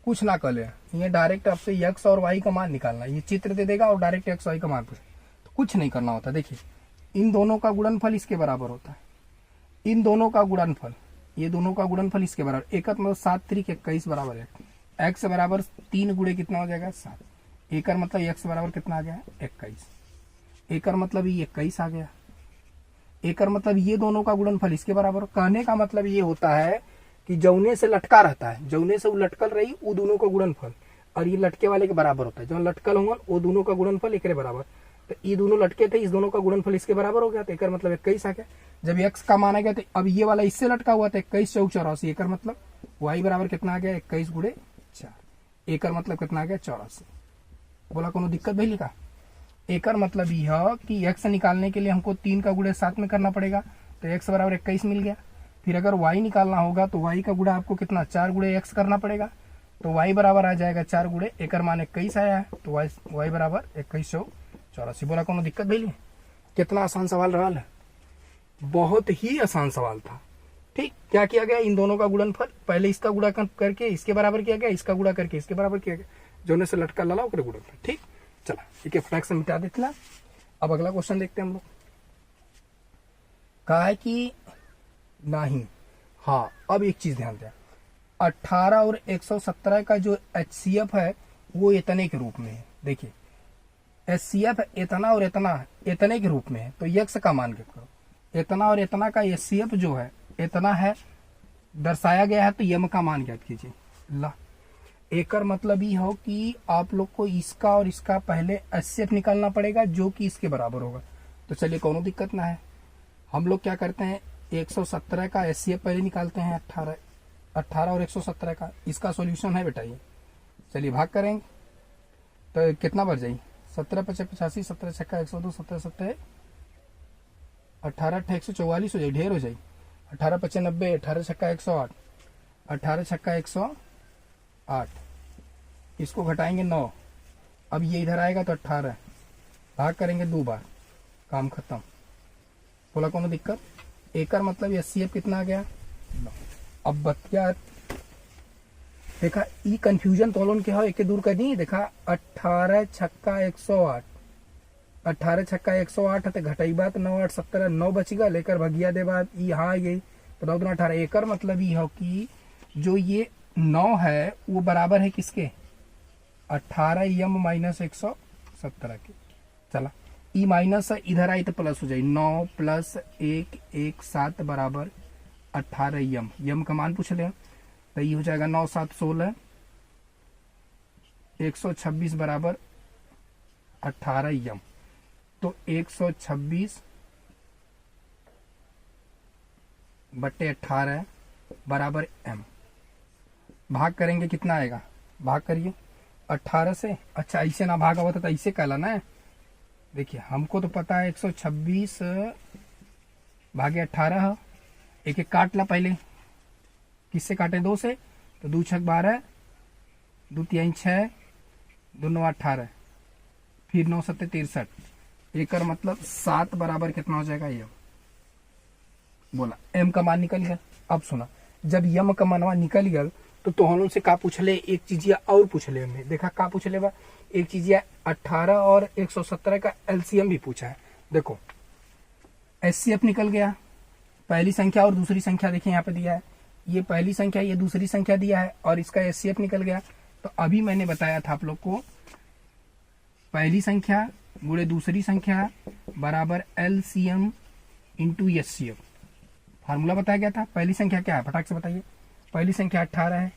कुछ ना कर ले, ये डायरेक्ट आपसे x और y का मान निकालना, ये चित्र दे देगा और डायरेक्ट x y का मान पूछे, तो कुछ नहीं करना होता। देखिए इन दोनों का गुणनफल इसके बराबर होता है, इन दोनों का गुणनफल, ये दोनों का गुणनफल इसके बराबर, एक मतलब 7 3 21 बराबर है, x बराबर 3 गुणे कितना हो जाएगा 7, एकड़ मतलब x बराबर कितना आ गया 21, एकड़ मतलब ये 21 आ गया, एकड़ मतलब ये दोनों का गुणनफल इसके बराबर। कहने का मतलब ये होता है कि जौने से लटका रहता है, जौने से वो लटकल रही वो दोनों का गुणनफल, और ये लटके वाले के बराबर होता है, जो लटकल होंगे वो दोनों का गुणनफल एक बराबर। तो ये दोनों लटके थे, इस दोनों का गुणनफल इसके बराबर हो गया, तो एकड़ मतलब 21 आ गया। जब x का मान आ गया तो अब ये वाला इससे लटका हुआ था 21 चौक 84, एकड़ मतलब y बराबर कितना आ गया 21 गुणे 4, एकड़ मतलब कितना आ गया 84। बोला कोनो दिक्कत भाई लिखा। एकड़ मतलब यह कि x निकालने के लिए हमको 3 का गुणे 7 में करना पड़ेगा, तो x बराबर 21 मिल गया। फिर अगर y निकालना होगा तो y का गुणा आपको कितना 4 गुणे x करना पड़ेगा, तो y बराबर आ जाएगा 4 गुणे, एकड़ मान 21 आया है, तो y बराबर 2184। बोला कोनो दिक्कत भैली। कितना आसान सवाल रहा है, बहुत ही आसान सवाल था। ठीक, क्या किया गया, इन दोनों का गुणनफल पहले इसका गुणा करके इसके बराबर किया गया, इसका गुणा करके इसके बराबर किया गया, जोने से लटका लला ओकरे गुणनफल। ठीक, चला एक फ्रैक्शन मिटा देते ना। अब अगला क्वेश्चन देखते हैं हम लोग। कहा है कि नहीं, हाँ अब एक चीज ध्यान दें, 18 और 117 का जो HCF है वो इतने के रूप में है। देखिए HCF इतना और इतने के रूप में है, तो x का मान क्या करो, इतना और इतना का HCF जो है इतना है दर्शाया गया है, तो यम का मान ज्ञात कीजिए। ला एकड़ मतलब ये हो कि आप लोग को इसका और इसका पहले HCF निकालना पड़ेगा जो कि इसके बराबर होगा। तो चलिए कोनो दिक्कत ना है, हम लोग क्या करते हैं 117 का HCF पहले निकालते हैं, 18 और 117 का, इसका सॉल्यूशन है बेटा ये। चलिए भाग करेंगे तो कितना बढ़ जाएगी, 17 5 85, 17 छक्का 102, 17 7 18 144 हो जाए, ढेर हो जाए, 18 5 90, 18 छक्का 108, 18 छक्का 108, इसको घटाएंगे 9, अब ये इधर आएगा तो 18, भाग करेंगे 2 बार, काम खत्म। बोला कोनो दिक्कत? एकर मतलब एचसीएफ कितना आ गया 9। अब बतिया देखा ई कंफ्यूजन तोलन के हो एक दूर कर दी। देखा 18 छक्का 108, 18 छक्का 108 है, घटाइबा तो 9 8 17 9 बचेगा, लेकर भगिया दे बाद यहाँ ये तो 9 18। एकर मतलब ये हो कि जो ये 9 है वो बराबर है किसके 18 एम माइनस 117 के। चला ई माइनस इधर आई तो प्लस हो जाए, 9 प्लस 1 1 7 बराबर 18 एम। यम का मान पूछ ले तो ये हो जाएगा 9 7 16 126 बराबर 18 एम। तो 126 बट्टे 18 बराबर एम। भाग करेंगे कितना आएगा, भाग करिए 18 से। अच्छा ऐसे ना भाग होता तो ऐसे कहला ना। देखिए हमको तो पता है 126 भागे 18, एक एक काट ला पहले, किससे काटे 2 से, तो 2 छक 12, 2 3 6, 2 9 18, फिर 9 7 63। एकर मतलब 7 बराबर कितना हो जाएगा एम। बोला एम का मान निकल गया। अब सुना, जब यम का मनवा निकल गया तो तोहनों से का पूछ ले, एक चीजिया और पूछ ले हमने। देखा का पूछ ले बा, एक चीजिया 18 और 117 का एलसीएम भी पूछा है। देखो एचसीएफ निकल गया, पहली संख्या और दूसरी संख्या देखिए यहाँ पे दिया है, ये पहली संख्या ये दूसरी संख्या दिया है और इसका एचसीएफ निकल गया। तो अभी मैंने बताया था आप लोग को पहली संख्या गुणे दूसरी संख्या बराबर एलसीएम इंटू एचसीएफ। फार्मूला बताया गया था। पहली संख्या क्या है फटाक से बताइए, पहली संख्या 18 है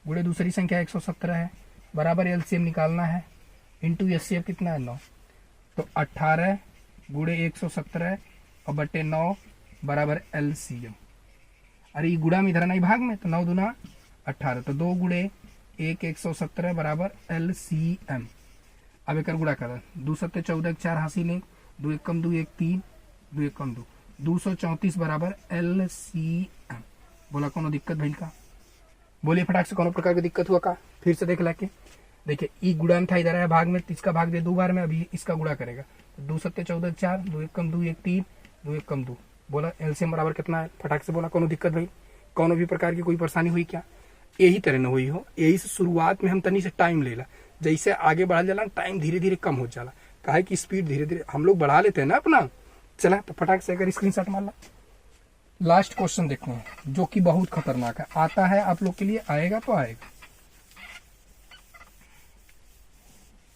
गुणे दूसरी संख्या 117 है, बराबर एलसीएम निकालना है, इंटू एचसीएफ कितना है 9। तो 18 गुणे 117 और बटे 9 बराबर एलसीएम। अरे ये गुड़ा में इधर नहीं भाग में, तो 9 दूना 18, तो 2 गुणे 1 117 बराबर एलसीएम। अब एक गुड़ा कर 2 7 14 4 हासिल 1, 2 1 कम 2 1 3, 2 1 कम 2 234 बराबर एलसीएम। बोला कोनो दिक्कत भइल का? बोलिए फटाक से कोनो प्रकार की दिक्कत हुआ का? फिर से देख लाके देखिए ई गुड़ा में था, इधर आया भाग में, इसका भाग दे 2 बार में, अभी इसका गुड़ा करेगा। 2 7 14 4, 2 1 कम 2 1 3, 2 1 कम 2। बोला एलसीएम बराबर कितना है? फटाक से बोला कोनो दिक्कत भाई, कोनो भी प्रकार की कोई परेशानी हुई क्या? यही तरह न हुई हो। यही से शुरुआत में हम तनी से टाइम लेला, जैसे आगे बढ़ा जाला टाइम धीरे धीरे कम हो जाला, काहे कि स्पीड धीरे धीरे हम लोग बढ़ा लेते हैं ना अपना। चला तो फटाक से अगर स्क्रीनशॉट मार ला। लास्ट क्वेश्चन देखते हैं जो कि बहुत खतरनाक है, आता है आप लोग के लिए, आएगा तो आएगा।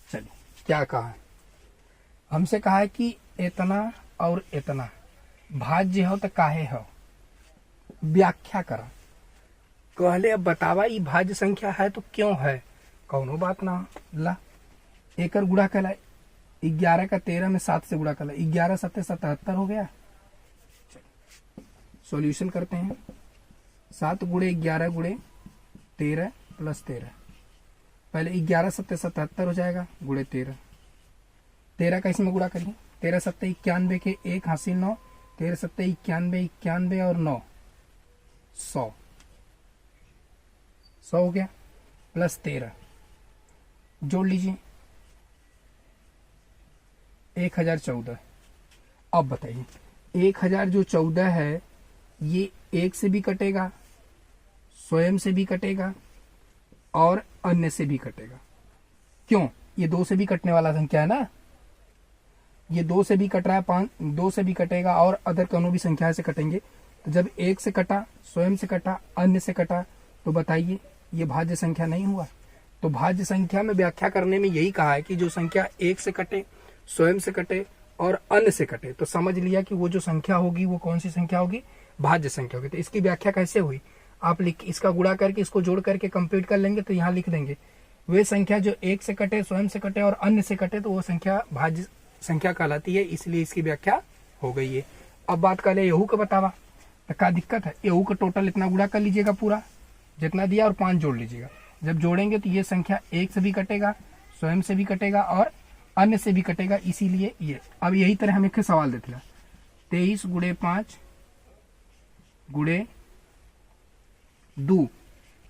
चलिए क्या कहा है, हमसे कहा है कि इतना और इतना भाज्य हो तो काहे हो, व्याख्या करा। कहले अब बतावा ये भाज्य संख्या है तो क्यों है? कौनो बात ना ला, एकर गुड़ा कहला 11 का 13 में 7 से गुड़ा कहला, 11 7 77 हो गया। सॉल्यूशन करते हैं, 7 गुणे 11 गुणे 13 प्लस 13, पहले 11 7 77 हो जाएगा गुणे 13, 13 का इसमें गुड़ा करिए, 13 7 91 के 1 हासिल 9, 13 7 91 91 और 9 100 हो गया, प्लस 13 जोड़ लीजिए 1014। अब बताइए 1000 जो 14 है ये 1 से भी कटेगा, स्वयं से भी कटेगा और अन्य से भी कटेगा। क्यों? ये 2 से भी कटने वाला संख्या है ना, ये 2 से भी कट रहा है, 2 से भी कटेगा और अदर कोनो भी संख्या से कटेंगे। तो जब 1 से कटा, स्वयं से कटा, अन्य से कटा, तो बताइए ये भाज्य संख्या नहीं हुआ। तो भाज्य संख्या में व्याख्या करने में यही कहा है कि जो संख्या 1 से कटे, स्वयं से कटे और अन्य से कटे, तो समझ लिया कि वो जो संख्या होगी वो कौन सी संख्या होगी, भाज्य संख्या होगी। तो इसकी व्याख्या कैसे हुई, आप लिख इसका गुणा करके इसको जोड़ करके कंप्लीट कर लेंगे, तो यहाँ लिख देंगे वे संख्या जो 1 से कटे, स्वयं से कटे और अन्य से कटे, तो वो संख्या भाज्य संख्या कहलाती है, इसलिए इसकी व्याख्या हो गई है। अब बात कर ले यहू का बतावा, तो क्या दिक्कत है? यहू का टोटल इतना गुणा कर लीजिएगा पूरा जितना दिया और 5 जोड़ लीजिएगा। जब जोड़ेंगे तो ये संख्या 1 से भी कटेगा, स्वयं से भी कटेगा और अन्य से भी कटेगा, इसीलिए ये। अब यही तरह हम एक सवाल देते हैं, 23 गुणे 5 गुणे 2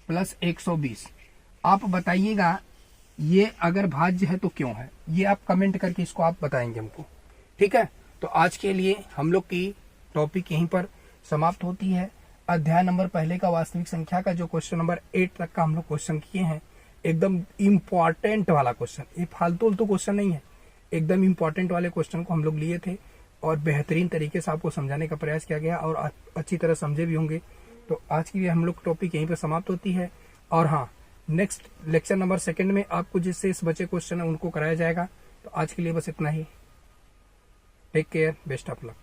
प्लस 120। आप बताइएगा ये अगर भाज्य है तो क्यों है, ये आप कमेंट करके इसको आप बताएंगे हमको। ठीक है, तो आज के लिए हम लोग की टॉपिक यहीं पर समाप्त होती है। अध्याय नंबर पहले का वास्तविक संख्या का जो क्वेश्चन नंबर 8 तक का हम लोग क्वेश्चन किए हैं, एकदम इम्पॉर्टेंट वाला क्वेश्चन, ये फालतू क्वेश्चन नहीं है, एकदम इम्पॉर्टेंट वाले क्वेश्चन को हम लोग लिए थे और बेहतरीन तरीके से आपको समझाने का प्रयास किया गया और अच्छी तरह समझे भी होंगे। तो आज के लिए हम लोग टॉपिक यहीं पर समाप्त होती है। और हाँ, नेक्स्ट लेक्चर नंबर 2 में आपको जिससे इस बचे क्वेश्चन है उनको कराया जाएगा। तो आज के लिए बस इतना ही। Take care, best of luck.